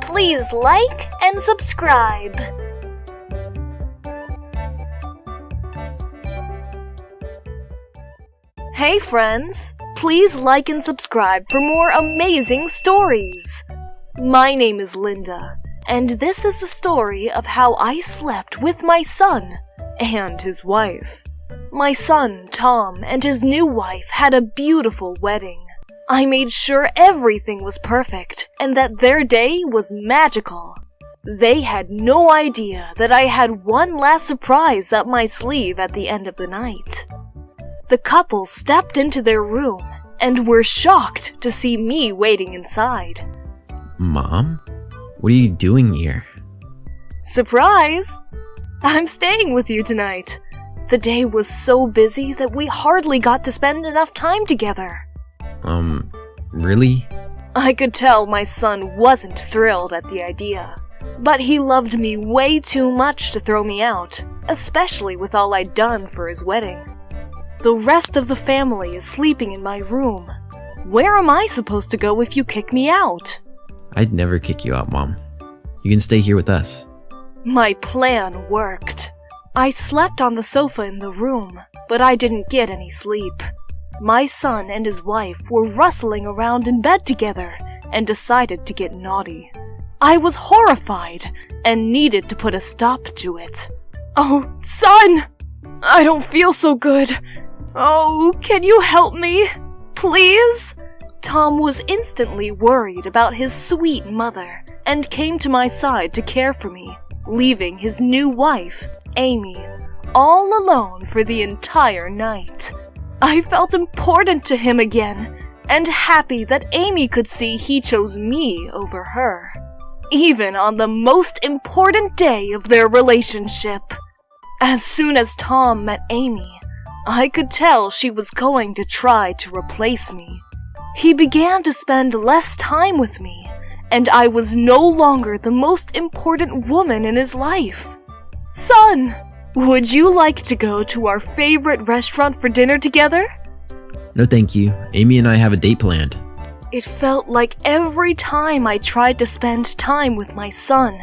Please like and subscribe. Hey friends, please like and subscribe for more amazing stories. My name is Linda, and this is the story of how I slept with my son and his wife. My son, Tom, and his new wife had a beautiful wedding. I made sure everything was perfect and that their day was magical. They had no idea that I had one last surprise up my sleeve at the end of the night. The couple stepped into their room and were shocked to see me waiting inside. Mom? What are you doing here? Surprise! I'm staying with you tonight. The day was so busy that we hardly got to spend enough time together. Really? I could tell my son wasn't thrilled at the idea, but he loved me way too much to throw me out, especially with all I'd done for his wedding. The rest of the family is sleeping in my room. Where am I supposed to go if you kick me out? I'd never kick you out, Mom. You can stay here with us. My plan worked. I slept on the sofa in the room, but I didn't get any sleep. My son and his wife were rustling around in bed together and decided to get naughty. I was horrified and needed to put a stop to it. Oh, son! I don't feel so good. Oh, can you help me? Please? Tom was instantly worried about his sweet mother and came to my side to care for me, leaving his new wife, Amy, all alone for the entire night. I felt important to him again, and happy that Amy could see he chose me over her, even on the most important day of their relationship. As soon as Tom met Amy, I could tell she was going to try to replace me. He began to spend less time with me, and I was no longer the most important woman in his life. Son, would you like to go to our favorite restaurant for dinner together? No thank you. Amy and I have a date planned. It felt like every time I tried to spend time with my son,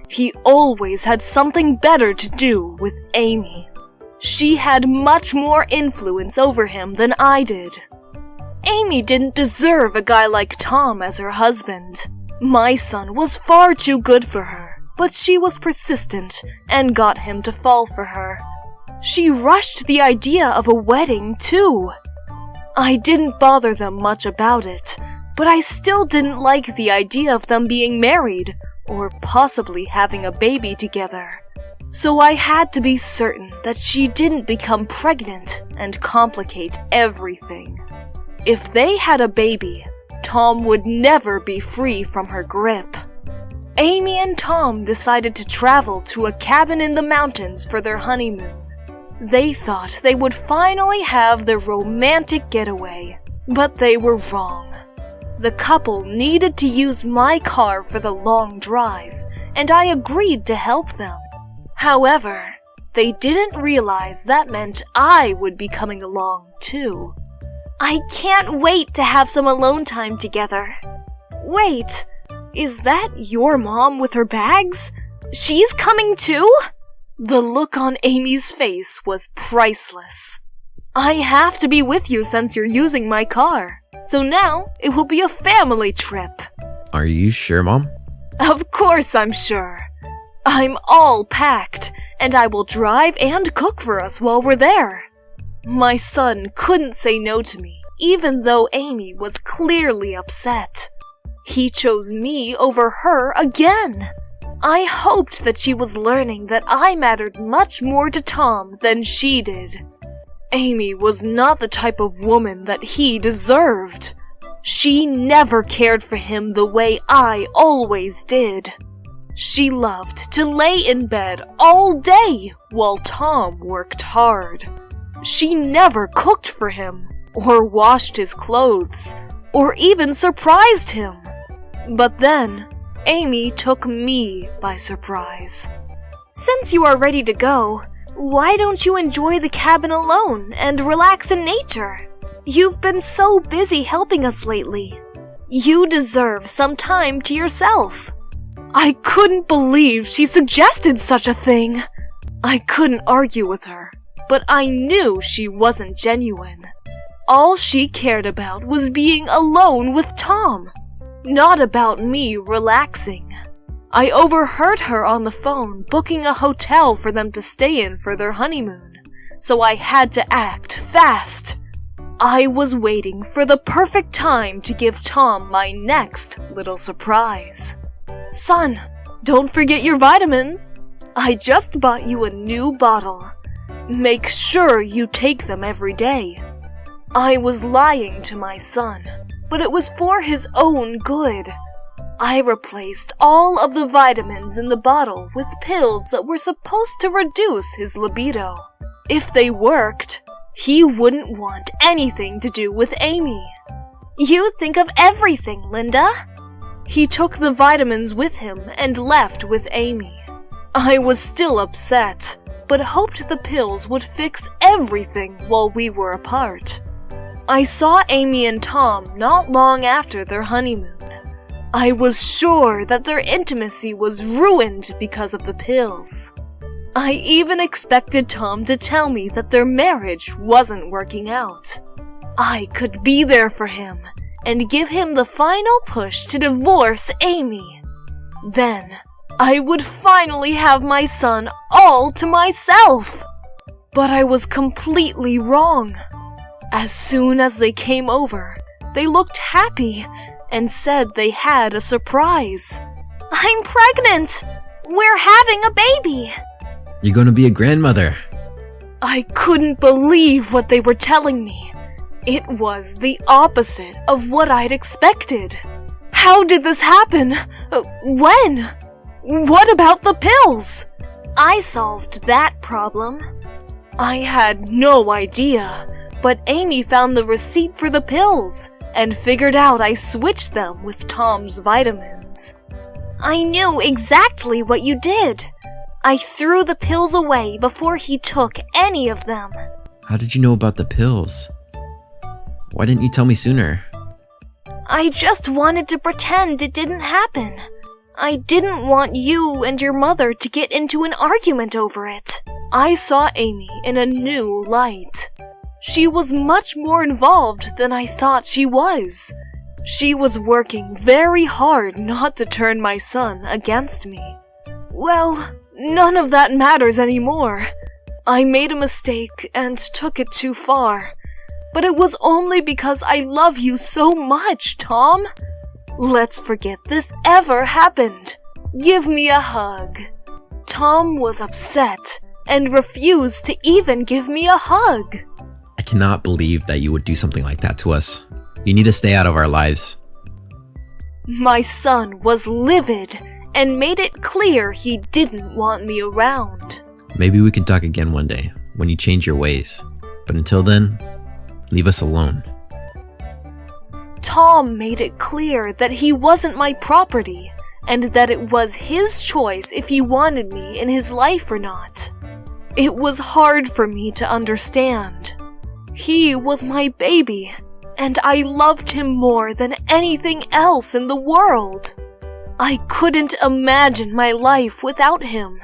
he always had something better to do with Amy. She had much more influence over him than I did. Amy didn't deserve a guy like Tom as her husband. My son was far too good for her, but she was persistent and got him to fall for her. She rushed the idea of a wedding, too. I didn't bother them much about it, but I still didn't like the idea of them being married, or possibly having a baby together. So I had to be certain that she didn't become pregnant and complicate everything. If they had a baby, Tom would never be free from her grip. Amy and Tom decided to travel to a cabin in the mountains for their honeymoon. They thought they would finally have their romantic getaway, but they were wrong. The couple needed to use my car for the long drive, and I agreed to help them. However, they didn't realize that meant I would be coming along too. I can't wait to have some alone time together. Wait, is that your mom with her bags? She's coming too? The look on Amy's face was priceless. I have to be with you since you're using my car, so now it will be a family trip. Are you sure, Mom? Of course I'm sure. I'm all packed, and I will drive and cook for us while we're there. My son couldn't say no to me, even though Amy was clearly upset. He chose me over her again. I hoped that she was learning that I mattered much more to Tom than she did. Amy was not the type of woman that he deserved. She never cared for him the way I always did. She loved to lay in bed all day while Tom worked hard. She never cooked for him, or washed his clothes, or even surprised him. But then, Amy took me by surprise. Since you are ready to go, why don't you enjoy the cabin alone and relax in nature? You've been so busy helping us lately. You deserve some time to yourself. I couldn't believe she suggested such a thing. I couldn't argue with her, but I knew she wasn't genuine. All she cared about was being alone with Tom, not about me relaxing. I overheard her on the phone booking a hotel for them to stay in for their honeymoon, so I had to act fast. I was waiting for the perfect time to give Tom my next little surprise. Son, don't forget your vitamins. I just bought you a new bottle. Make sure you take them every day. I was lying to my son, but it was for his own good. I replaced all of the vitamins in the bottle with pills that were supposed to reduce his libido. If they worked, he wouldn't want anything to do with Amy. You think of everything, Linda. He took the vitamins with him and left with Amy. I was still upset, but hoped the pills would fix everything while we were apart. I saw Amy and Tom not long after their honeymoon. I was sure that their intimacy was ruined because of the pills. I even expected Tom to tell me that their marriage wasn't working out. I could be there for him and give him the final push to divorce Amy. Then, I would finally have my son all to myself. But I was completely wrong. As soon as they came over, they looked happy and said they had a surprise. I'm pregnant! We're having a baby! You're gonna be a grandmother. I couldn't believe what they were telling me. It was the opposite of what I'd expected. How did this happen? When? What about the pills? I solved that problem. I had no idea, but Amy found the receipt for the pills and figured out I switched them with Tom's vitamins. I knew exactly what you did. I threw the pills away before he took any of them. How did you know about the pills? Why didn't you tell me sooner? I just wanted to pretend it didn't happen. I didn't want you and your mother to get into an argument over it. I saw Amy in a new light. She was much more involved than I thought she was. She was working very hard not to turn my son against me. Well, none of that matters anymore. I made a mistake and took it too far. But it was only because I love you so much, Tom. Let's forget this ever happened. Give me a hug. Tom was upset and refused to even give me a hug. I cannot believe that you would do something like that to us. You need to stay out of our lives. My son was livid and made it clear he didn't want me around. Maybe we can talk again one day, when you change your ways. But until then, leave us alone. Tom made it clear that he wasn't my property, and that it was his choice if he wanted me in his life or not. It was hard for me to understand. He was my baby, and I loved him more than anything else in the world. I couldn't imagine my life without him.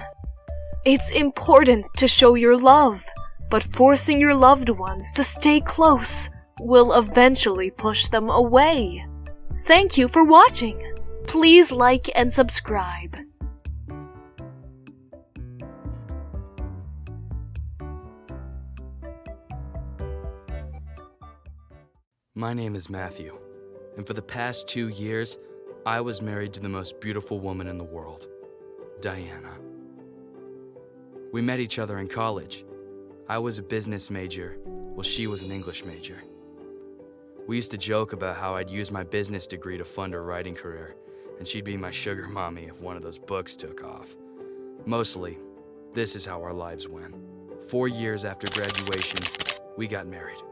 It's important to show your love, but forcing your loved ones to stay close will eventually push them away. Thank you for watching. Please like and subscribe. My name is Matthew, and for the past 2 years, I was married to the most beautiful woman in the world, Diana. We met each other in college. I was a business major, while she was an English major. We used to joke about how I'd use my business degree to fund her writing career, and she'd be my sugar mommy if one of those books took off. Mostly, this is how our lives went. 4 years after graduation, we got married.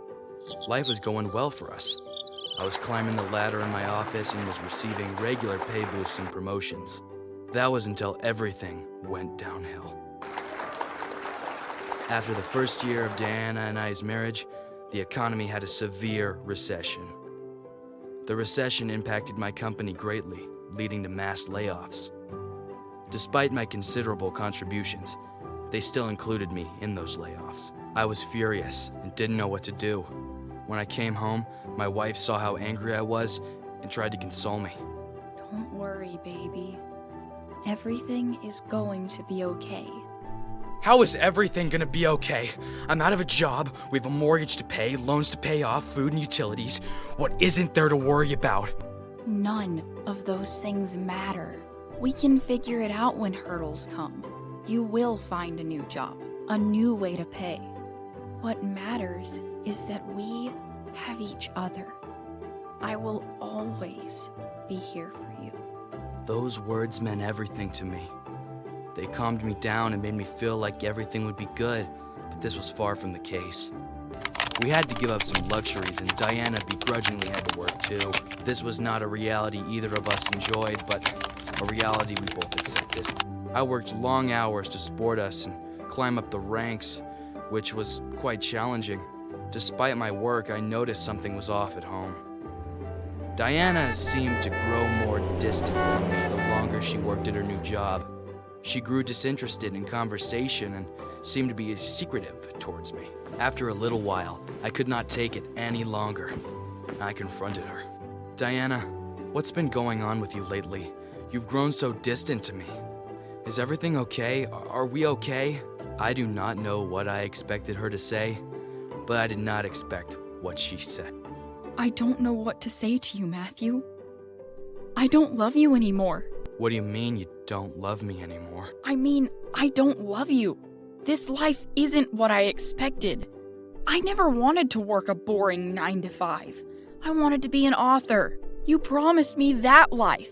Life was going well for us. I was climbing the ladder in my office and was receiving regular pay boosts and promotions. That was until everything went downhill. After the first year of Diana and I's marriage, the economy had a severe recession. The recession impacted my company greatly, leading to mass layoffs. Despite my considerable contributions, they still included me in those layoffs. I was furious and didn't know what to do. When I came home, my wife saw how angry I was and tried to console me. Don't worry, baby. Everything is going to be okay. How is everything gonna be okay? I'm out of a job, we have a mortgage to pay, loans to pay off, food and utilities. What isn't there to worry about? None of those things matter. We can figure it out when hurdles come. You will find a new job, a new way to pay. What matters is that we have each other. I will always be here for you. Those words meant everything to me. They calmed me down and made me feel like everything would be good, but this was far from the case. We had to give up some luxuries, and Diana begrudgingly had to work too. This was not a reality either of us enjoyed, but a reality we both accepted. I worked long hours to support us and climb up the ranks, which was quite challenging. Despite my work, I noticed something was off at home. Diana seemed to grow more distant from me the longer she worked at her new job. She grew disinterested in conversation and seemed to be secretive towards me. After a little while, I could not take it any longer. I confronted her. Diana, what's been going on with you lately? You've grown so distant to me. Is everything okay? Are we okay? I do not know what I expected her to say, but I did not expect what she said. I don't know what to say to you, Matthew. I don't love you anymore. What do you mean you don't love me anymore? I mean, I don't love you. This life isn't what I expected. I never wanted to work a boring 9 to 5. I wanted to be an author. You promised me that life,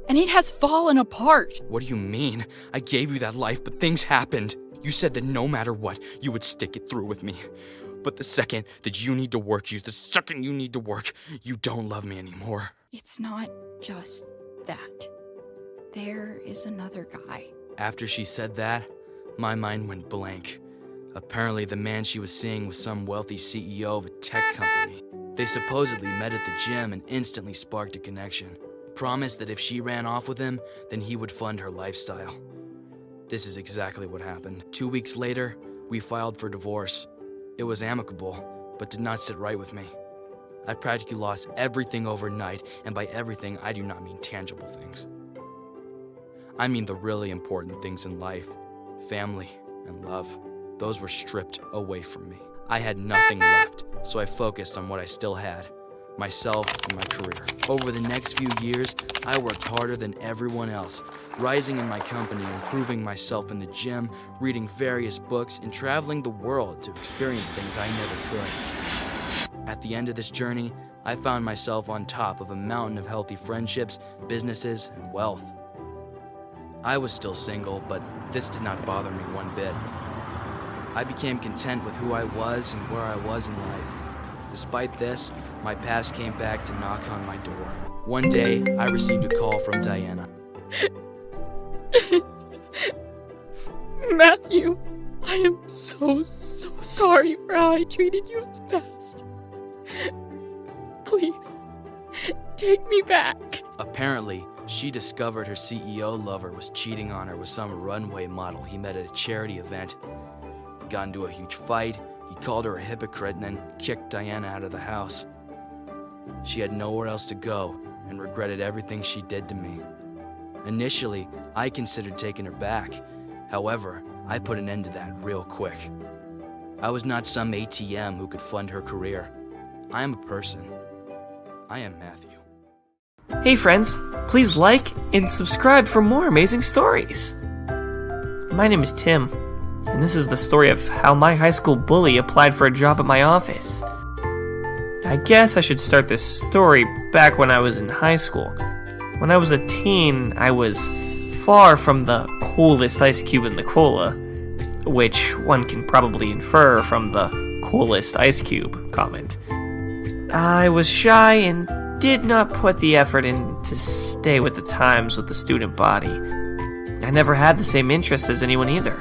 and it has fallen apart. What do you mean? I gave you that life, but things happened. You said that no matter what, you would stick it through with me. But the second that you need to work, you don't love me anymore. It's not just that. There is another guy. After she said that, my mind went blank. Apparently, the man she was seeing was some wealthy CEO of a tech company. They supposedly met at the gym and instantly sparked a connection. Promised that if she ran off with him, then he would fund her lifestyle. This is exactly what happened. 2 weeks later, we filed for divorce. It was amicable, but did not sit right with me. I practically lost everything overnight, and by everything, I do not mean tangible things. I mean the really important things in life, family and love. Those were stripped away from me. I had nothing left, so I focused on what I still had, myself and my career. Over the next few years, I worked harder than everyone else, rising in my company, improving myself in the gym, reading various books, and traveling the world to experience things I never could. At the end of this journey, I found myself on top of a mountain of healthy friendships, businesses, and wealth. I was still single, but this did not bother me one bit. I became content with who I was and where I was in life. Despite this, my past came back to knock on my door. One day, I received a call from Diana. Matthew, I am so sorry for how I treated you in the past. Please, take me back. Apparently, she discovered her CEO lover was cheating on her with some runway model he met at a charity event. They got into a huge fight. He called her a hypocrite and then kicked Diana out of the house. She had nowhere else to go and regretted everything she did to me. Initially, I considered taking her back. However, I put an end to that real quick. I was not some ATM who could fund her career. I am a person. I am Matthew. Hey friends, please like and subscribe for more amazing stories. My name is Tim, and this is the story of how my high school bully applied for a job at my office. I guess I should start this story back when I was in high school. When I was a teen, I was far from the coolest ice cube in the cola, which one can probably infer from the coolest ice cube comment. I was shy and did not put the effort in to stay with the times with the student body. I never had the same interests as anyone either.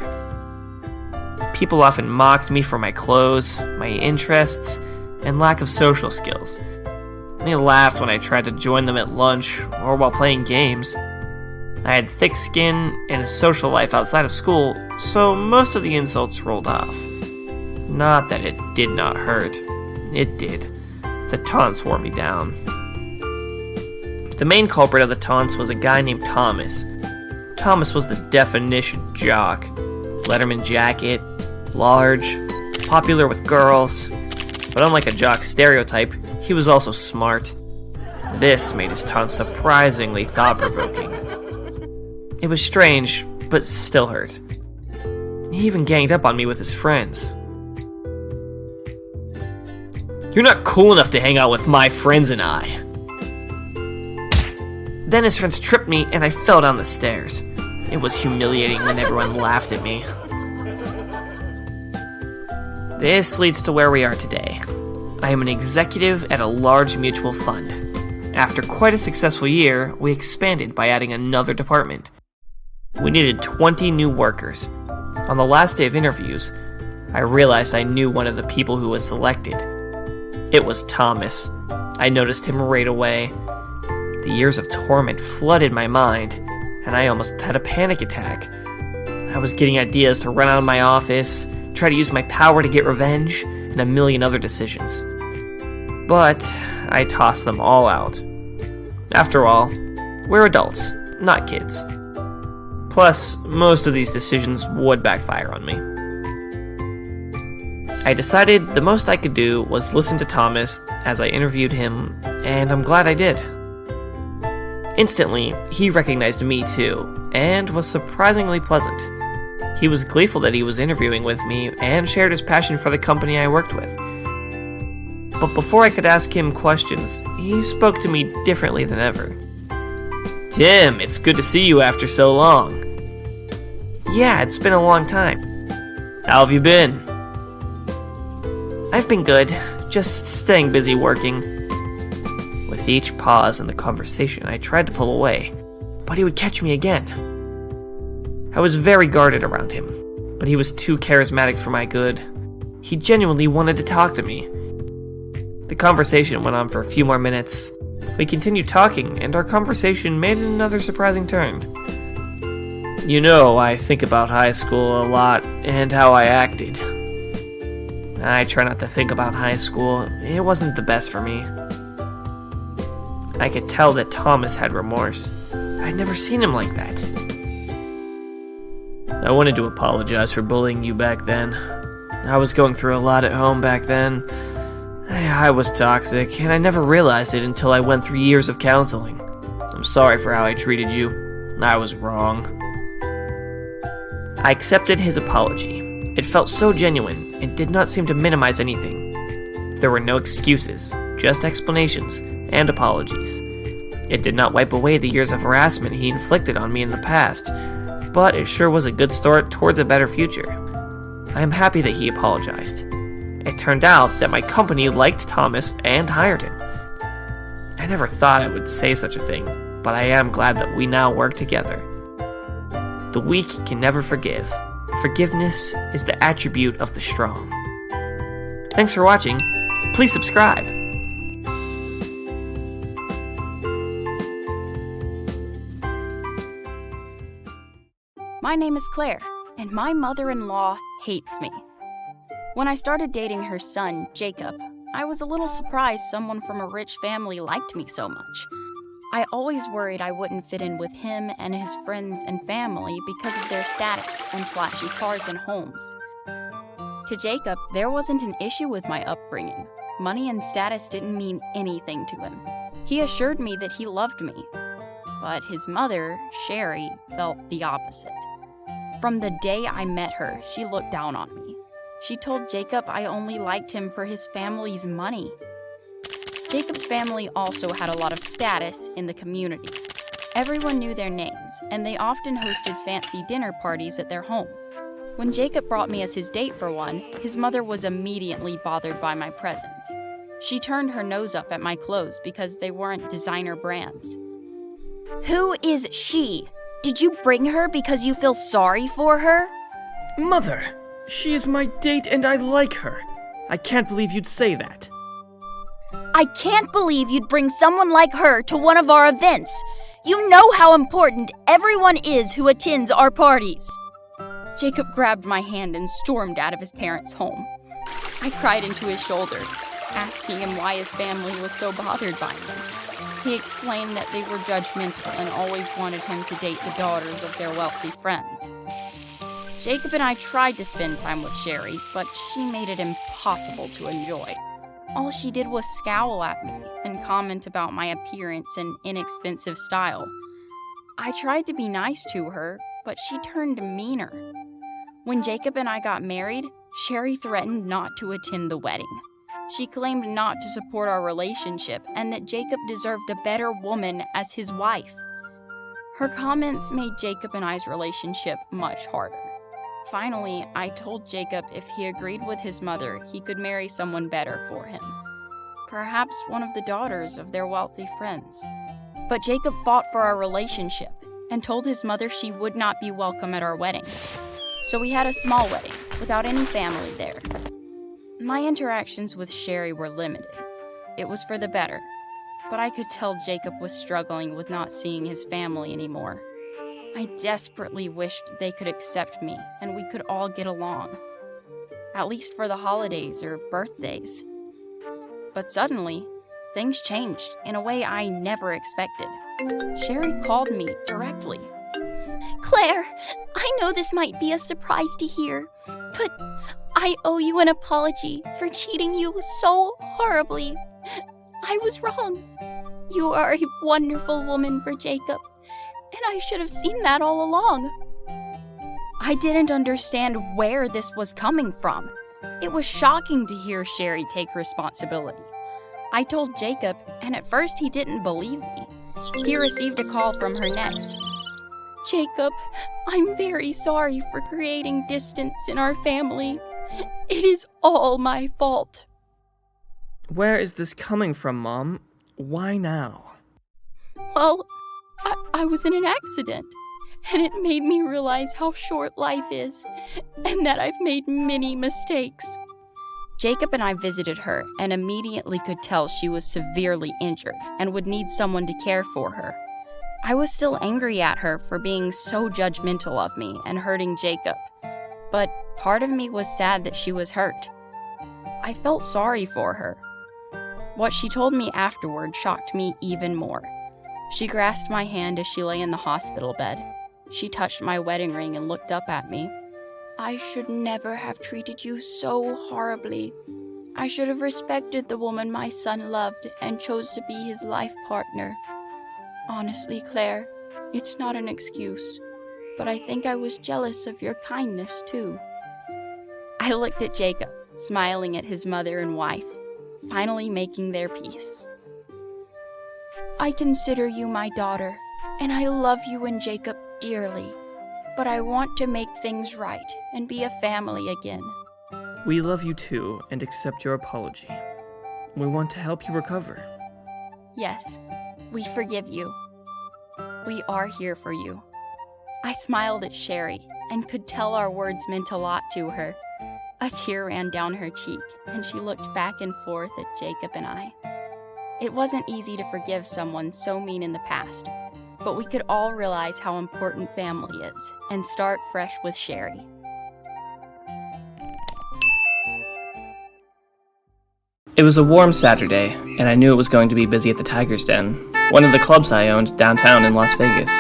People often mocked me for my clothes, my interests, and lack of social skills. They laughed when I tried to join them at lunch or while playing games. I had thick skin and a social life outside of school, so most of the insults rolled off. Not that it did not hurt. It did. The taunts wore me down. The main culprit of the taunts was a guy named Thomas. Thomas was the definition jock. Letterman jacket, large, popular with girls. But unlike a jock stereotype, he was also smart. This made his taunts surprisingly thought-provoking. It was strange, but still hurt. He even ganged up on me with his friends. You're not cool enough to hang out with my friends and I. Then his friends tripped me and I fell down the stairs. It was humiliating when everyone laughed at me. This leads to where we are today. I am an executive at a large mutual fund. After quite a successful year, we expanded by adding another department. We needed 20 new workers. On the last day of interviews, I realized I knew one of the people who was selected. It was Thomas. I noticed him right away. The years of torment flooded my mind, and I almost had a panic attack. I was getting ideas to run out of my office, try to use my power to get revenge, and a million other decisions. But I tossed them all out. After all, we're adults, not kids. Plus, most of these decisions would backfire on me. I decided the most I could do was listen to Thomas as I interviewed him, and I'm glad I did. Instantly, he recognized me too, and was surprisingly pleasant. He was gleeful that he was interviewing with me and shared his passion for the company I worked with. But before I could ask him questions, he spoke to me differently than ever. Tim, it's good to see you after so long. Yeah, it's been a long time. How have you been? I've been good, just staying busy working. With each pause in the conversation, I tried to pull away, but he would catch me again. I was very guarded around him, but he was too charismatic for my good. He genuinely wanted to talk to me. The conversation went on for a few more minutes. We continued talking, and our conversation made another surprising turn. You know, I think about high school a lot, and how I acted. I try not to think about high school. It wasn't the best for me. I could tell that Thomas had remorse. I'd never seen him like that. I wanted to apologize for bullying you back then. I was going through a lot at home back then. I was toxic, and I never realized it until I went through years of counseling. I'm sorry for how I treated you. I was wrong. I accepted his apology. It felt so genuine, and did not seem to minimize anything. There were no excuses, just explanations and apologies. It did not wipe away the years of harassment he inflicted on me in the past, but it sure was a good start towards a better future. I am happy that he apologized. It turned out that my company liked Thomas and hired him. I never thought I would say such a thing, but I am glad that we now work together. The weak can never forgive. Forgiveness is the attribute of the strong. Thanks for watching. Please subscribe. My name is Claire, and my mother-in-law hates me. When I started dating her son, Jacob, I was a little surprised someone from a rich family liked me so much. I always worried I wouldn't fit in with him and his friends and family because of their status and flashy cars and homes. To Jacob, there wasn't an issue with my upbringing. Money and status didn't mean anything to him. He assured me that he loved me. But his mother, Sherry, felt the opposite. From the day I met her, she looked down on me. She told Jacob I only liked him for his family's money. Jacob's family also had a lot of status in the community. Everyone knew their names, and they often hosted fancy dinner parties at their home. When Jacob brought me as his date for one, his mother was immediately bothered by my presence. She turned her nose up at my clothes because they weren't designer brands. Who is she? Did you bring her because you feel sorry for her? Mother, she is my date and I like her. I can't believe you'd say that. I can't believe you'd bring someone like her to one of our events. You know how important everyone is who attends our parties. Jacob grabbed my hand and stormed out of his parents' home. I cried into his shoulder, asking him why his family was so bothered by me. He explained that they were judgmental and always wanted him to date the daughters of their wealthy friends. Jacob and I tried to spend time with Sherry, but she made it impossible to enjoy. All she did was scowl at me and comment about my appearance and inexpensive style. I tried to be nice to her, but she turned meaner. When Jacob and I got married, Sherry threatened not to attend the wedding. She claimed not to support our relationship and that Jacob deserved a better woman as his wife. Her comments made Jacob and I's relationship much harder. Finally, I told Jacob if he agreed with his mother, he could marry someone better for him. Perhaps one of the daughters of their wealthy friends. But Jacob fought for our relationship and told his mother she would not be welcome at our wedding. So we had a small wedding, without any family there. My interactions with Sherry were limited. It was for the better, but I could tell Jacob was struggling with not seeing his family anymore. I desperately wished they could accept me and we could all get along, at least for the holidays or birthdays. But suddenly, things changed in a way I never expected. Sherry called me directly. Claire, I know this might be a surprise to hear, but I owe you an apology for cheating you so horribly. I was wrong. You are a wonderful woman for Jacob, and I should have seen that all along. I didn't understand where this was coming from. It was shocking to hear Sherry take responsibility. I told Jacob, and at first he didn't believe me. He received a call from her next. Jacob, I'm very sorry for creating distance in our family. It is all my fault. Where is this coming from, Mom? Why now? Well, I was in an accident, and it made me realize how short life is, and that I've made many mistakes. Jacob and I visited her and immediately could tell she was severely injured and would need someone to care for her. I was still angry at her for being so judgmental of me and hurting Jacob, but part of me was sad that she was hurt. I felt sorry for her. What she told me afterward shocked me even more. She grasped my hand as she lay in the hospital bed. She touched my wedding ring and looked up at me. I should never have treated you so horribly. I should have respected the woman my son loved and chose to be his life partner. Honestly, Claire, it's not an excuse, but I think I was jealous of your kindness, too. I looked at Jacob, smiling at his mother and wife, finally making their peace. I consider you my daughter, and I love you and Jacob dearly, but I want to make things right and be a family again. We love you too and accept your apology. We want to help you recover. Yes, we forgive you. We are here for you. I smiled at Sherry and could tell our words meant a lot to her. A tear ran down her cheek, and she looked back and forth at Jacob and I. It wasn't easy to forgive someone so mean in the past, but we could all realize how important family is and start fresh with Sherry. It was a warm Saturday, and I knew it was going to be busy at the Tiger's Den, one of the clubs I owned downtown in Las Vegas.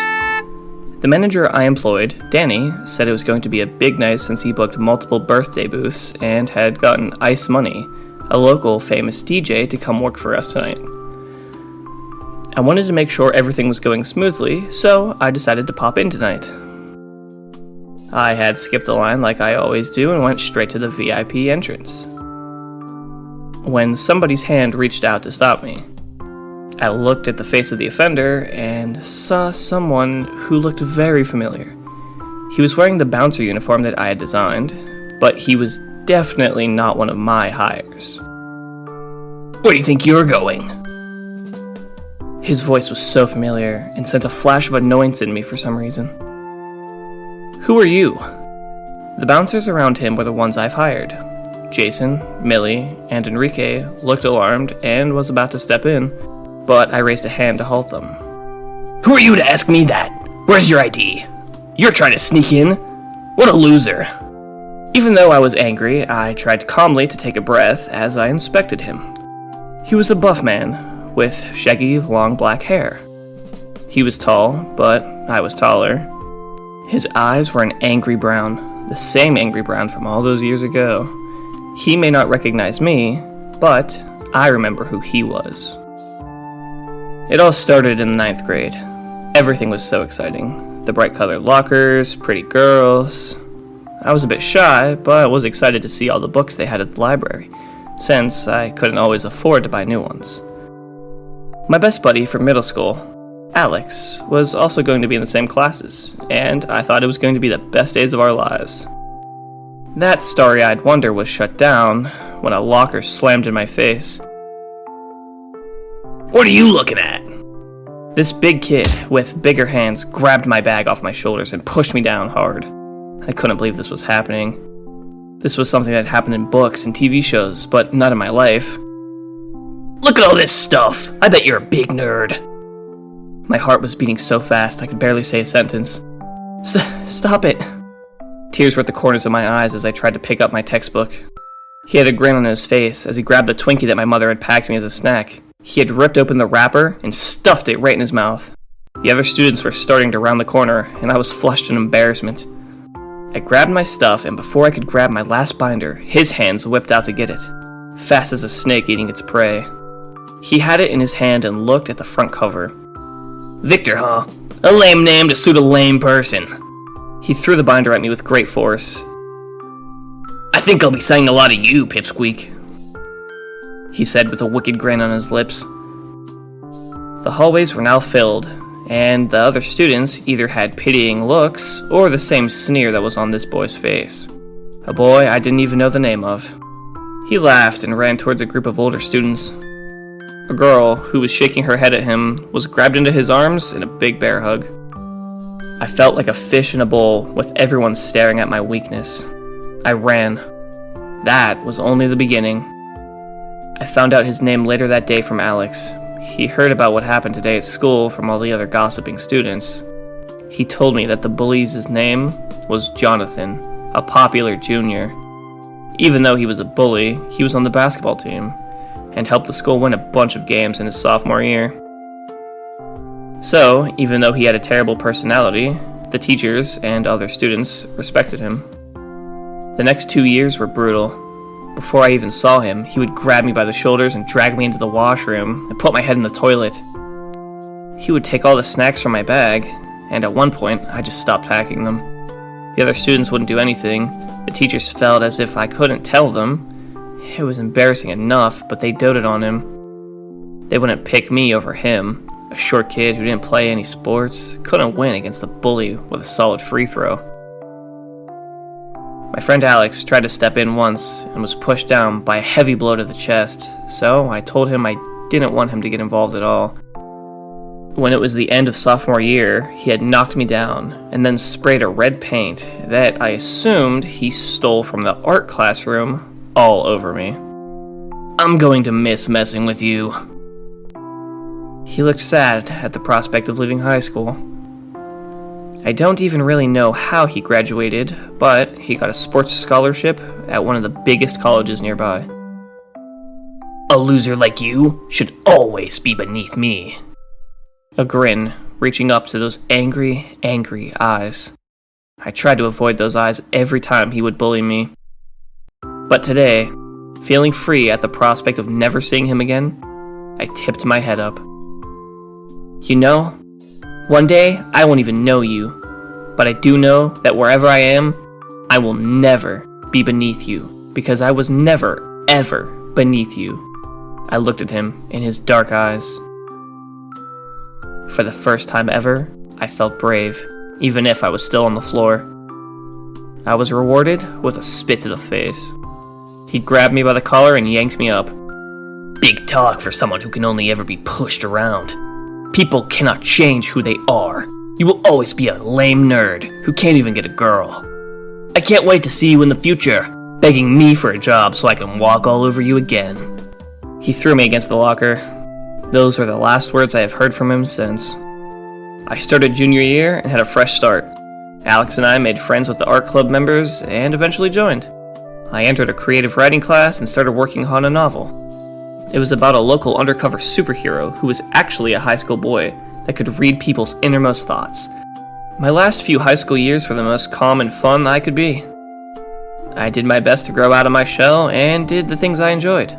The manager I employed, Danny, said it was going to be a big night since he booked multiple birthday booths and had gotten Ice Money, a local famous DJ, to come work for us tonight. I wanted to make sure everything was going smoothly, so I decided to pop in tonight. I had skipped the line like I always do and went straight to the VIP entrance. When somebody's hand reached out to stop me, I looked at the face of the offender and saw someone who looked very familiar. He was wearing the bouncer uniform that I had designed, but he was definitely not one of my hires. Where do you think you're going? His voice was so familiar and sent a flash of annoyance in me for some reason. Who are you? The bouncers around him were the ones I've hired. Jason, Millie, and Enrique looked alarmed and was about to step in, but I raised a hand to halt them. Who are you to ask me that? Where's your ID? You're trying to sneak in? What a loser. Even though I was angry, I tried calmly to take a breath as I inspected him. He was a buff man, with shaggy, long black hair. He was tall, but I was taller. His eyes were an angry brown, the same angry brown from all those years ago. He may not recognize me, but I remember who he was. It all started in the 9th grade. Everything was so exciting. The bright colored lockers, pretty girls. I was a bit shy, but I was excited to see all the books they had at the library. since I couldn't always afford to buy new ones. My best buddy from middle school, Alex, was also going to be in the same classes, and I thought it was going to be the best days of our lives. That starry-eyed wonder was shut down when a locker slammed in my face. What are you looking at? This big kid with bigger hands grabbed my bag off my shoulders and pushed me down hard. I couldn't believe this was happening. This was something that happened in books and TV shows, but not in my life. Look at all this stuff. I bet you're a big nerd. My heart was beating so fast I could barely say a sentence. Stop it. Tears were at the corners of my eyes as I tried to pick up my textbook. He had a grin on his face as he grabbed the Twinkie that my mother had packed me as a snack. He had ripped open the wrapper and stuffed it right in his mouth. The other students were starting to round the corner, and I was flushed in embarrassment. I grabbed my stuff, and before I could grab my last binder, his hands whipped out to get it, fast as a snake eating its prey. He had it in his hand and looked at the front cover. Victor, huh? A lame name to suit a lame person. He threw the binder at me with great force. I think I'll be signing a lot of you, Pipsqueak, he said with a wicked grin on his lips. The hallways were now filled, and the other students either had pitying looks or the same sneer that was on this boy's face. A boy I didn't even know the name of. He laughed and ran towards a group of older students. A girl, who was shaking her head at him, was grabbed into his arms in a big bear hug. I felt like a fish in a bowl, with everyone staring at my weakness. I ran. That was only the beginning. I found out his name later that day from Alex. He heard about what happened today at school from all the other gossiping students. He told me that the bully's name was Jonathan, a popular junior. Even though he was a bully, he was on the basketball team, and helped the school win a bunch of games in his sophomore year. So, even though he had a terrible personality, the teachers and other students respected him. The next 2 years were brutal. Before I even saw him, he would grab me by the shoulders and drag me into the washroom and put my head in the toilet. He would take all the snacks from my bag, and at one point, I just stopped packing them. The other students wouldn't do anything. The teachers felt as if I couldn't tell them. It was embarrassing enough, but they doted on him. They wouldn't pick me over him, a short kid who didn't play any sports, couldn't win against the bully with a solid free throw. My friend Alex tried to step in once and was pushed down by a heavy blow to the chest, so I told him I didn't want him to get involved at all. When it was the end of sophomore year, he had knocked me down and then sprayed a red paint that I assumed he stole from the art classroom all over me. I'm going to miss messing with you. He looked sad at the prospect of leaving high school. I don't even really know how he graduated, but he got a sports scholarship at one of the biggest colleges nearby. A loser like you should always be beneath me. A grin reaching up to those angry, angry eyes. I tried to avoid those eyes every time he would bully me. But today, feeling free at the prospect of never seeing him again, I tipped my head up. You know, one day I won't even know you, but I do know that wherever I am, I will never be beneath you, because I was never, ever beneath you. I looked at him in his dark eyes. For the first time ever, I felt brave, even if I was still on the floor. I was rewarded with a spit to the face. He grabbed me by the collar and yanked me up. Big talk for someone who can only ever be pushed around. People cannot change who they are. You will always be a lame nerd who can't even get a girl. I can't wait to see you in the future, begging me for a job so I can walk all over you again. He threw me against the locker. Those were the last words I have heard from him since. I started junior year and had a fresh start. Alex and I made friends with the art club members and eventually joined. I entered a creative writing class and started working on a novel. It was about a local undercover superhero who was actually a high school boy that could read people's innermost thoughts. My last few high school years were the most calm and fun I could be. I did my best to grow out of my shell and did the things I enjoyed.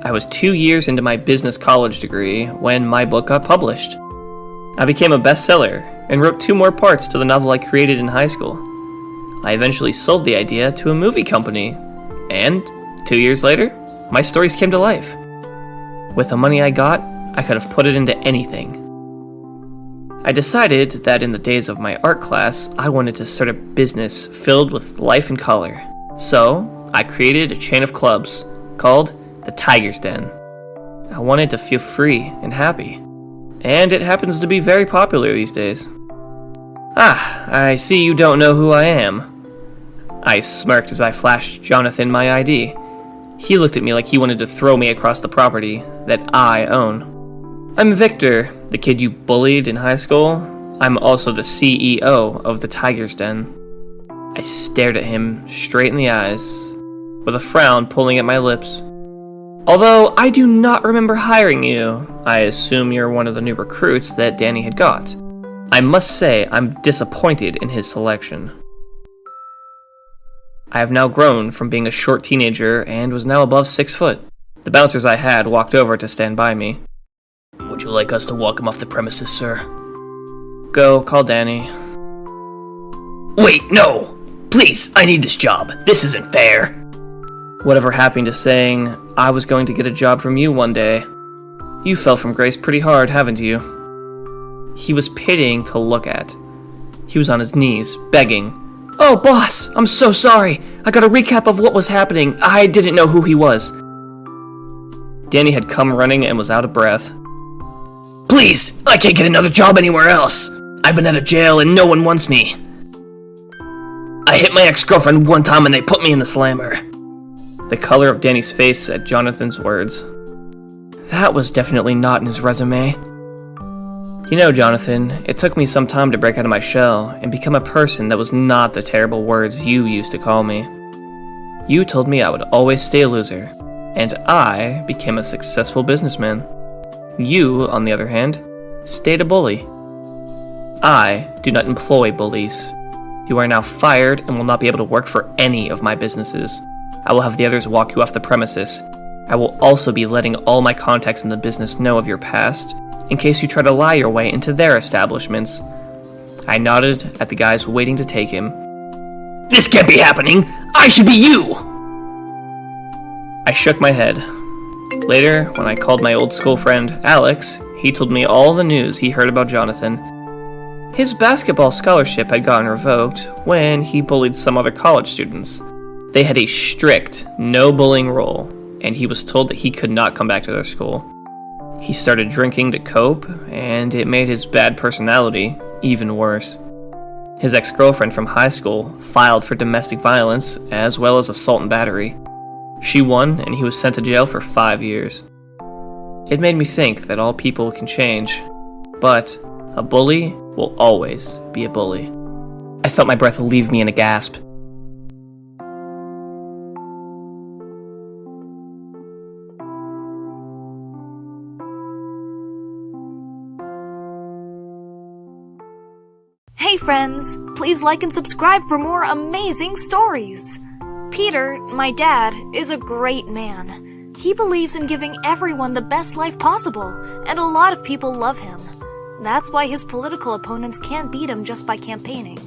I was 2 years into my business college degree when my book got published. I became a bestseller and wrote 2 more parts to the novel I created in high school. I eventually sold the idea to a movie company, and 2 years later, my stories came to life. With the money I got, I could have put it into anything. I decided that in the days of my art class, I wanted to start a business filled with life and color. So, I created a chain of clubs called the Tiger's Den. I wanted to feel free and happy, and it happens to be very popular these days. Ah, I see you don't know who I am. I smirked as I flashed Jonathan my ID. He looked at me like he wanted to throw me across the property that I own. I'm Victor, the kid you bullied in high school. I'm also the CEO of the Tiger's Den. I stared at him straight in the eyes, with a frown pulling at my lips. Although I do not remember hiring you, I assume you're one of the new recruits that Danny had got. I must say I'm disappointed in his selection. I have now grown from being a short teenager and was now above 6 foot. The bouncers I had walked over to stand by me. Would you like us to walk him off the premises, sir? Go, call Danny. Wait, no! Please, I need this job. This isn't fair. Whatever happened to saying I was going to get a job from you one day? You fell from grace pretty hard, haven't you? He was pitying to look at. He was on his knees, begging. Oh, boss, I'm so sorry. I got a recap of what was happening. I didn't know who he was. Danny had come running and was out of breath. Please, I can't get another job anywhere else. I've been out of jail and no one wants me. I hit my ex-girlfriend one time and they put me in the slammer. The color of Danny's face at Jonathan's words. That was definitely not in his resume. You know, Jonathan, it took me some time to break out of my shell and become a person that was not the terrible words you used to call me. You told me I would always stay a loser, and I became a successful businessman. You, on the other hand, stayed a bully. I do not employ bullies. You are now fired and will not be able to work for any of my businesses. I will have the others walk you off the premises. I will also be letting all my contacts in the business know of your past, in case you try to lie your way into their establishments. I nodded at the guys waiting to take him. This can't be happening! I should be you! I shook my head. Later, when I called my old school friend, Alex, he told me all the news he heard about Jonathan. His basketball scholarship had gotten revoked when he bullied some other college students. They had a strict no bullying rule, and he was told that he could not come back to their school. He started drinking to cope, and it made his bad personality even worse. His ex-girlfriend from high school filed for domestic violence as well as assault and battery. She won, and he was sent to jail for 5 years. It made me think that all people can change, but a bully will always be a bully. I felt my breath leave me in a gasp. Hey friends, please like and subscribe for more amazing stories. Peter, my dad, is a great man. He believes in giving everyone the best life possible, and a lot of people love him. That's why his political opponents can't beat him just by campaigning.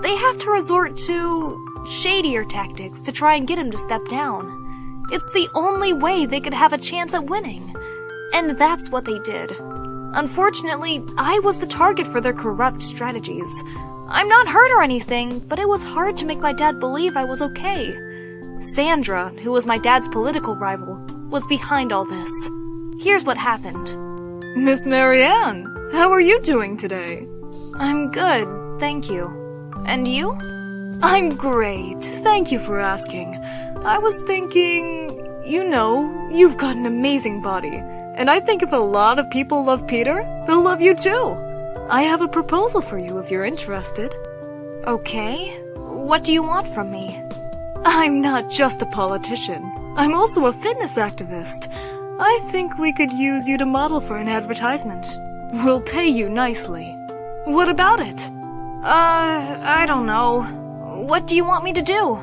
They have to resort to shadier tactics to try and get him to step down. It's the only way they could have a chance at winning. And that's what they did. Unfortunately, I was the target for their corrupt strategies. I'm not hurt or anything, but it was hard to make my dad believe I was okay. Sandra, who was my dad's political rival, was behind all this. Here's what happened. Miss Marianne, how are you doing today? I'm good, thank you. And you? I'm great, thank you for asking. I was thinking, you've got an amazing body. And I think if a lot of people love Peter, they'll love you too. I have a proposal for you if you're interested. Okay. What do you want from me? I'm not just a politician. I'm also a fitness activist. I think we could use you to model for an advertisement. We'll pay you nicely. What about it? I don't know. What do you want me to do?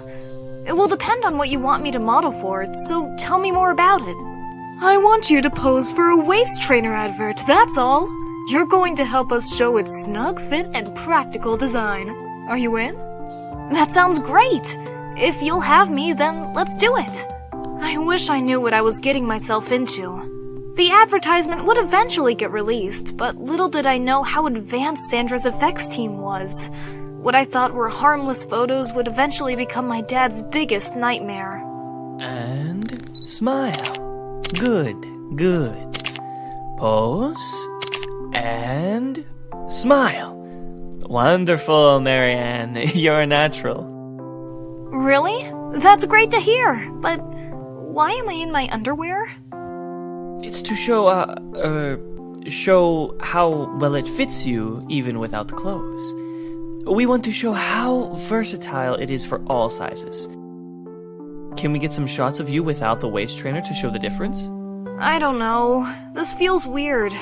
It will depend on what you want me to model for, so tell me more about it. I want you to pose for a waist trainer advert, that's all. You're going to help us show its snug fit and practical design. Are you in? That sounds great. If you'll have me, then let's do it. I wish I knew what I was getting myself into. The advertisement would eventually get released, but little did I know how advanced Sandra's effects team was. What I thought were harmless photos would eventually become my dad's biggest nightmare. And smile. Good, good. Pose. And smile. Wonderful, Marianne. You're a natural. Really? That's great to hear, but why am I in my underwear? It's to show how well it fits you even without the clothes. We want to show how versatile it is for all sizes. Can we get some shots of you without the waist trainer to show the difference? I don't know. This feels weird.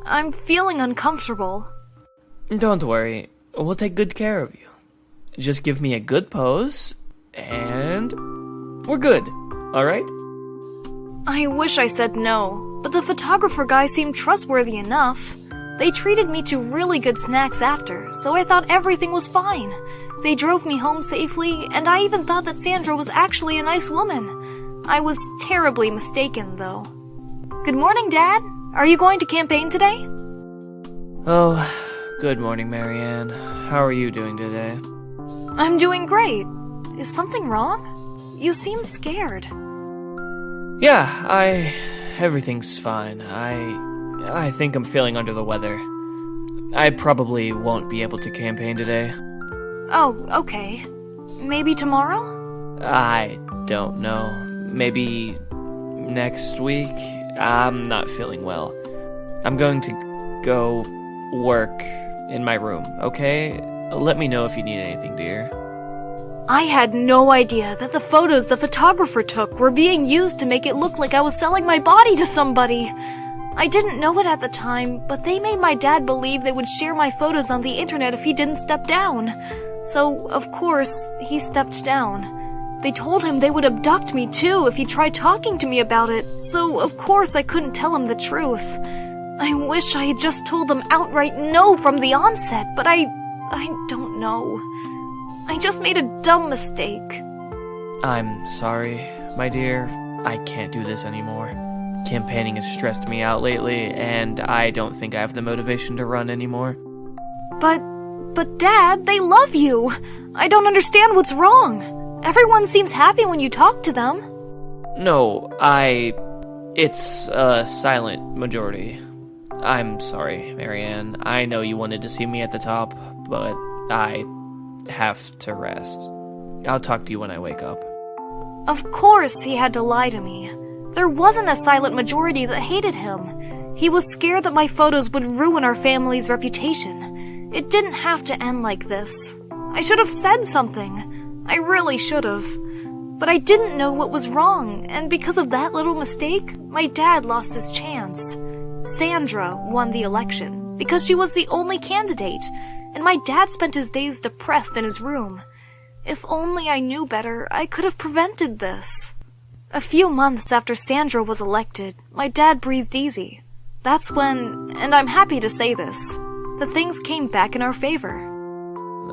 I'm feeling uncomfortable. Don't worry. We'll take good care of you. Just give me a good pose, and we're good, alright? I wish I said no, but the photographer guy seemed trustworthy enough. They treated me to really good snacks after, so I thought everything was fine. They drove me home safely, and I even thought that Sandra was actually a nice woman. I was terribly mistaken, though. Good morning, Dad. Are you going to campaign today? Oh, good morning, Marianne. How are you doing today? I'm doing great. Is something wrong? You seem scared. Yeah, everything's fine. I think I'm feeling under the weather. I probably won't be able to campaign today. Oh, okay. Maybe tomorrow? I don't know. Maybe next week? I'm not feeling well. I'm going to go work in my room, okay? Let me know if you need anything, dear. I had no idea that the photos the photographer took were being used to make it look like I was selling my body to somebody. I didn't know it at the time, but they made my dad believe they would share my photos on the internet if he didn't step down. So, of course, he stepped down. They told him they would abduct me too if he tried talking to me about it, so of course I couldn't tell him the truth. I wish I had just told them outright no from the onset, but I don't know. I just made a dumb mistake. I'm sorry, my dear. I can't do this anymore. Campaigning has stressed me out lately, and I don't think I have the motivation to run anymore. But Dad, they love you. I don't understand what's wrong. Everyone seems happy when you talk to them. No, it's a silent majority. I'm sorry, Marianne. I know you wanted to see me at the top, but I have to rest. I'll talk to you when I wake up. Of course he had to lie to me. There wasn't a silent majority that hated him. He was scared that my photos would ruin our family's reputation. It didn't have to end like this. I should have said something. I really should have. But I didn't know what was wrong, and because of that little mistake, my dad lost his chance. Sandra won the election because she was the only candidate, and my dad spent his days depressed in his room. If only I knew better, I could have prevented this. A few months after Sandra was elected, my dad breathed easy. That's when, and I'm happy to say this, the things came back in our favor.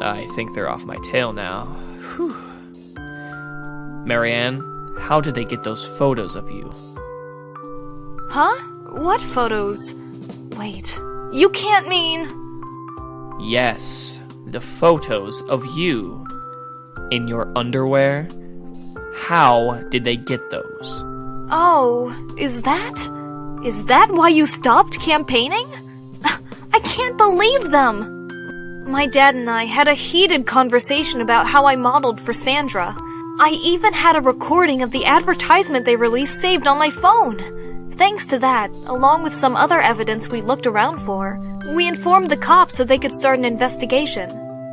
I think they're off my tail now. Whew. Marianne, how did they get those photos of you? Huh? What photos? Wait, you can't mean... Yes, the photos of you in your underwear. How did they get those? Oh, is that why you stopped campaigning? I can't believe them! My dad and I had a heated conversation about how I modeled for Sandra. I even had a recording of the advertisement they released saved on my phone. Thanks to that, along with some other evidence we looked around for, we informed the cops so they could start an investigation.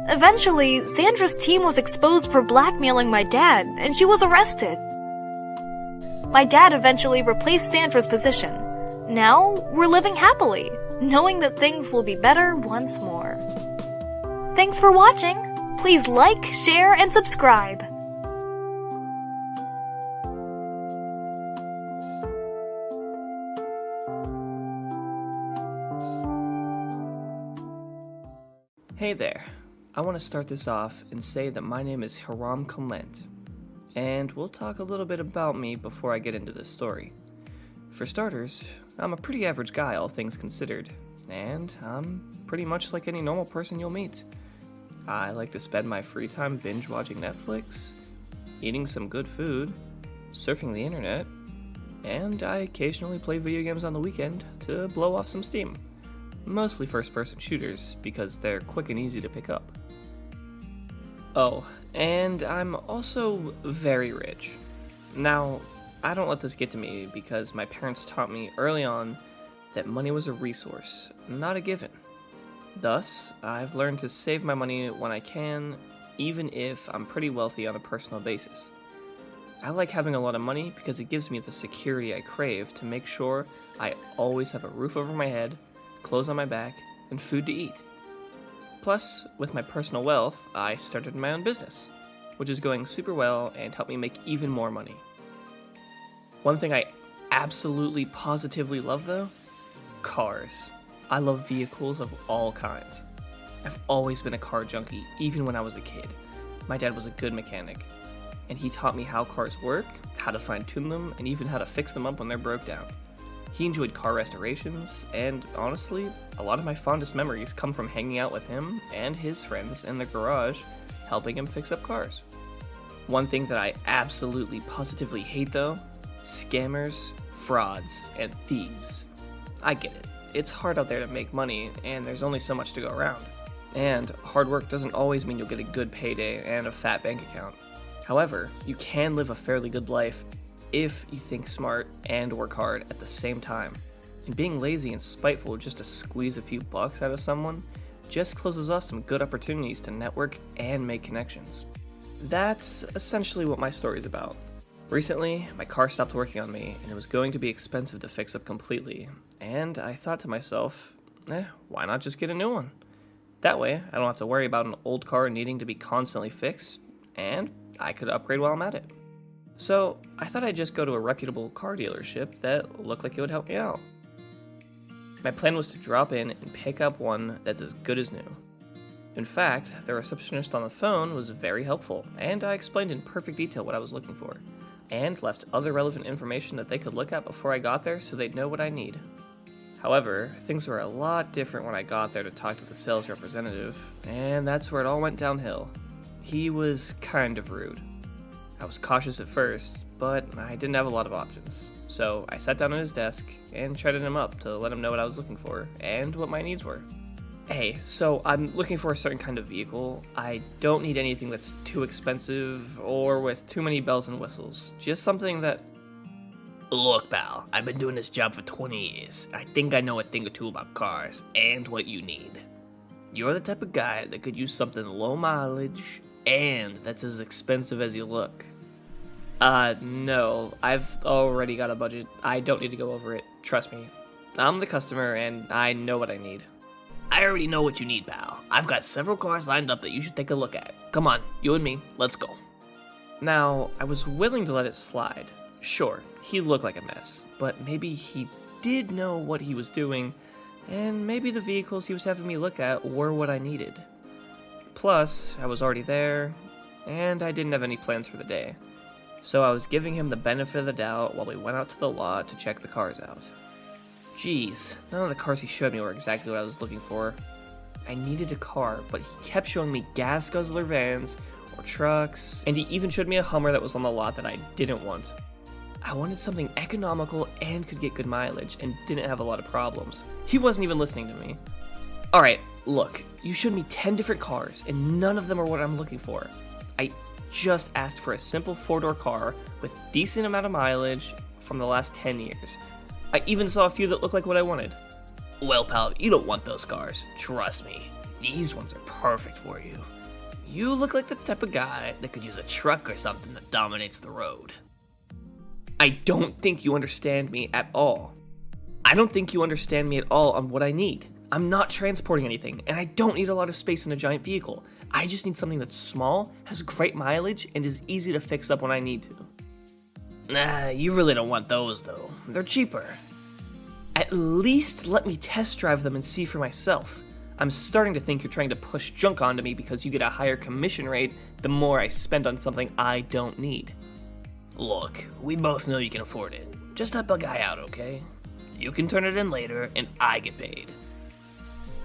Eventually, Sandra's team was exposed for blackmailing my dad, and she was arrested. My dad eventually replaced Sandra's position. Now, we're living happily, knowing that things will be better once more. Thanks for watching. Please like, share, and subscribe. Hey there. I want to start this off and say that my name is Hiram Kalent. and we'll talk a little bit about me before I get into this story. For starters, I'm a pretty average guy, all things considered, and I'm pretty much like any normal person you'll meet. I like to spend my free time binge-watching Netflix, eating some good food, surfing the internet, and I occasionally play video games on the weekend to blow off some steam. Mostly first-person shooters, because they're quick and easy to pick up. Oh, and I'm also very rich. Now, I don't let this get to me because my parents taught me early on that money was a resource, not a given. Thus, I've learned to save my money when I can, even if I'm pretty wealthy on a personal basis. I like having a lot of money because it gives me the security I crave to make sure I always have a roof over my head, clothes on my back, and food to eat. Plus, with my personal wealth, I started my own business, which is going super well and helped me make even more money. One thing I absolutely positively love though? Cars. I love vehicles of all kinds. I've always been a car junkie, even when I was a kid. My dad was a good mechanic, and he taught me how cars work, how to fine-tune them, and even how to fix them up when they're broke down. He enjoyed car restorations, and honestly, a lot of my fondest memories come from hanging out with him and his friends in the garage, helping him fix up cars. One thing that I absolutely positively hate though, scammers, frauds, and thieves. I get it. It's hard out there to make money, and there's only so much to go around. And hard work doesn't always mean you'll get a good payday and a fat bank account. However, you can live a fairly good life if you think smart and work hard at the same time. And being lazy and spiteful just to squeeze a few bucks out of someone just closes off some good opportunities to network and make connections. That's essentially what my story's about. Recently, my car stopped working on me, and it was going to be expensive to fix up completely, and I thought to myself, why not just get a new one? That way, I don't have to worry about an old car needing to be constantly fixed, and I could upgrade while I'm at it. So, I thought I'd just go to a reputable car dealership that looked like it would help me out. My plan was to drop in and pick up one that's as good as new. In fact, the receptionist on the phone was very helpful, and I explained in perfect detail what I was looking for, and left other relevant information that they could look at before I got there so they'd know what I need. However, things were a lot different when I got there to talk to the sales representative, and that's where it all went downhill. He was kind of rude. I was cautious at first, but I didn't have a lot of options, so I sat down at his desk and chatted him up to let him know what I was looking for and what my needs were. Hey, so I'm looking for a certain kind of vehicle. I don't need anything that's too expensive or with too many bells and whistles. Just something that... Look, pal, I've been doing this job for 20 years. I think I know a thing or two about cars and what you need. You're the type of guy that could use something low mileage and that's as expensive as you look. No, I've already got a budget. I don't need to go over it. Trust me. I'm the customer and I know what I need. I already know what you need, pal. I've got several cars lined up that you should take a look at. Come on, you and me, let's go. Now, I was willing to let it slide. Sure, he looked like a mess, but maybe he did know what he was doing, and maybe the vehicles he was having me look at were what I needed. Plus, I was already there, and I didn't have any plans for the day. So I was giving him the benefit of the doubt while we went out to the lot to check the cars out. Jeez, none of the cars he showed me were exactly what I was looking for. I needed a car, but he kept showing me gas guzzler vans or trucks, and he even showed me a Hummer that was on the lot that I didn't want. I wanted something economical and could get good mileage and didn't have a lot of problems. He wasn't even listening to me. Alright, look, you showed me 10 different cars and none of them are what I'm looking for. I just asked for a simple 4-door car with decent amount of mileage from the last 10 years. I even saw a few that looked like what I wanted. Well, pal, you don't want those cars. Trust me. These ones are perfect for you. You look like the type of guy that could use a truck or something that dominates the road. I don't think you understand me at all. I don't think you understand me at all on what I need. I'm not transporting anything, and I don't need a lot of space in a giant vehicle. I just need something that's small, has great mileage, and is easy to fix up when I need to. Nah, you really don't want those, though. They're cheaper. At least let me test drive them and see for myself. I'm starting to think you're trying to push junk onto me because you get a higher commission rate the more I spend on something I don't need. Look, we both know you can afford it. Just help a guy out, okay? You can turn it in later, and I get paid.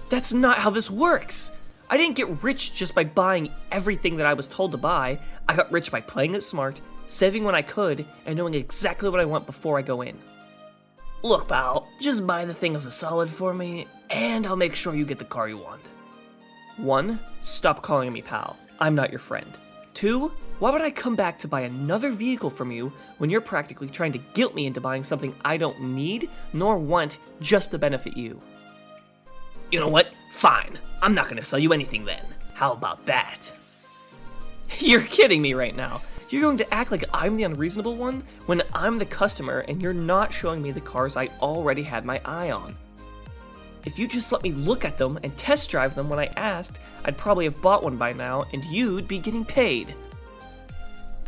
That's not how this works! I didn't get rich just by buying everything that I was told to buy. I got rich by playing it smart, saving when I could, and knowing exactly what I want before I go in. Look, pal, just buy the thing as a solid for me, and I'll make sure you get the car you want. 1. Stop calling me pal. I'm not your friend. 2. Why would I come back to buy another vehicle from you when you're practically trying to guilt me into buying something I don't need nor want just to benefit you? You know what? Fine. I'm not gonna sell you anything then. How about that? You're kidding me right now. You're going to act like I'm the unreasonable one when I'm the customer and you're not showing me the cars I already had my eye on. If you just let me look at them and test drive them when I asked, I'd probably have bought one by now and you'd be getting paid.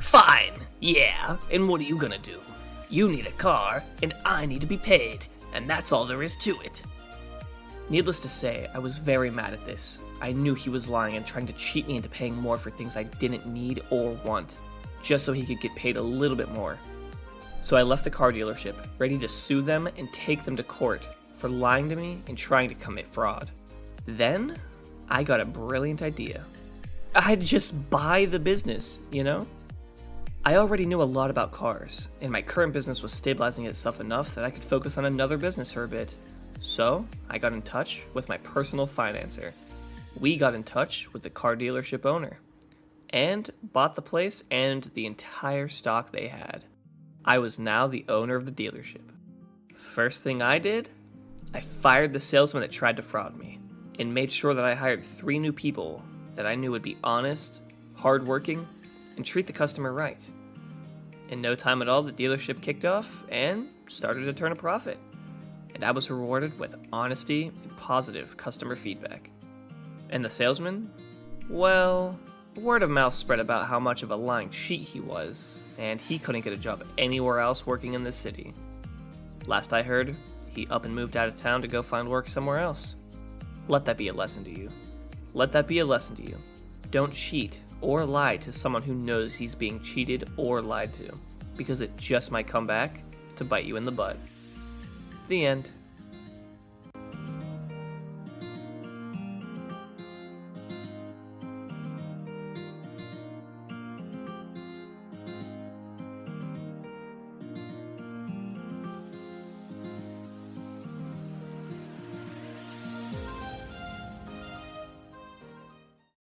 Fine. Yeah. And what are you gonna do? You need a car, and I need to be paid. And that's all there is to it. Needless to say, I was very mad at this. I knew he was lying and trying to cheat me into paying more for things I didn't need or want, just so he could get paid a little bit more. So I left the car dealership, ready to sue them and take them to court for lying to me and trying to commit fraud. Then, I got a brilliant idea. I'd just buy the business, you know? I already knew a lot about cars, and my current business was stabilizing itself enough that I could focus on another business for a bit. So, I got in touch with my personal financer. We got in touch with the car dealership owner, and bought the place and the entire stock they had. I was now the owner of the dealership. First thing I did, I fired the salesman that tried to fraud me, and made sure that I hired 3 new people that I knew would be honest, hardworking, and treat the customer right. In no time at all, the dealership kicked off and started to turn a profit. And I was rewarded with honesty and positive customer feedback. And the salesman? Well, word of mouth spread about how much of a lying cheat he was, and he couldn't get a job anywhere else working in this city. Last I heard, he up and moved out of town to go find work somewhere else. Let that be a lesson to you. Let that be a lesson to you. Don't cheat or lie to someone who knows he's being cheated or lied to, because it just might come back to bite you in the butt. The end.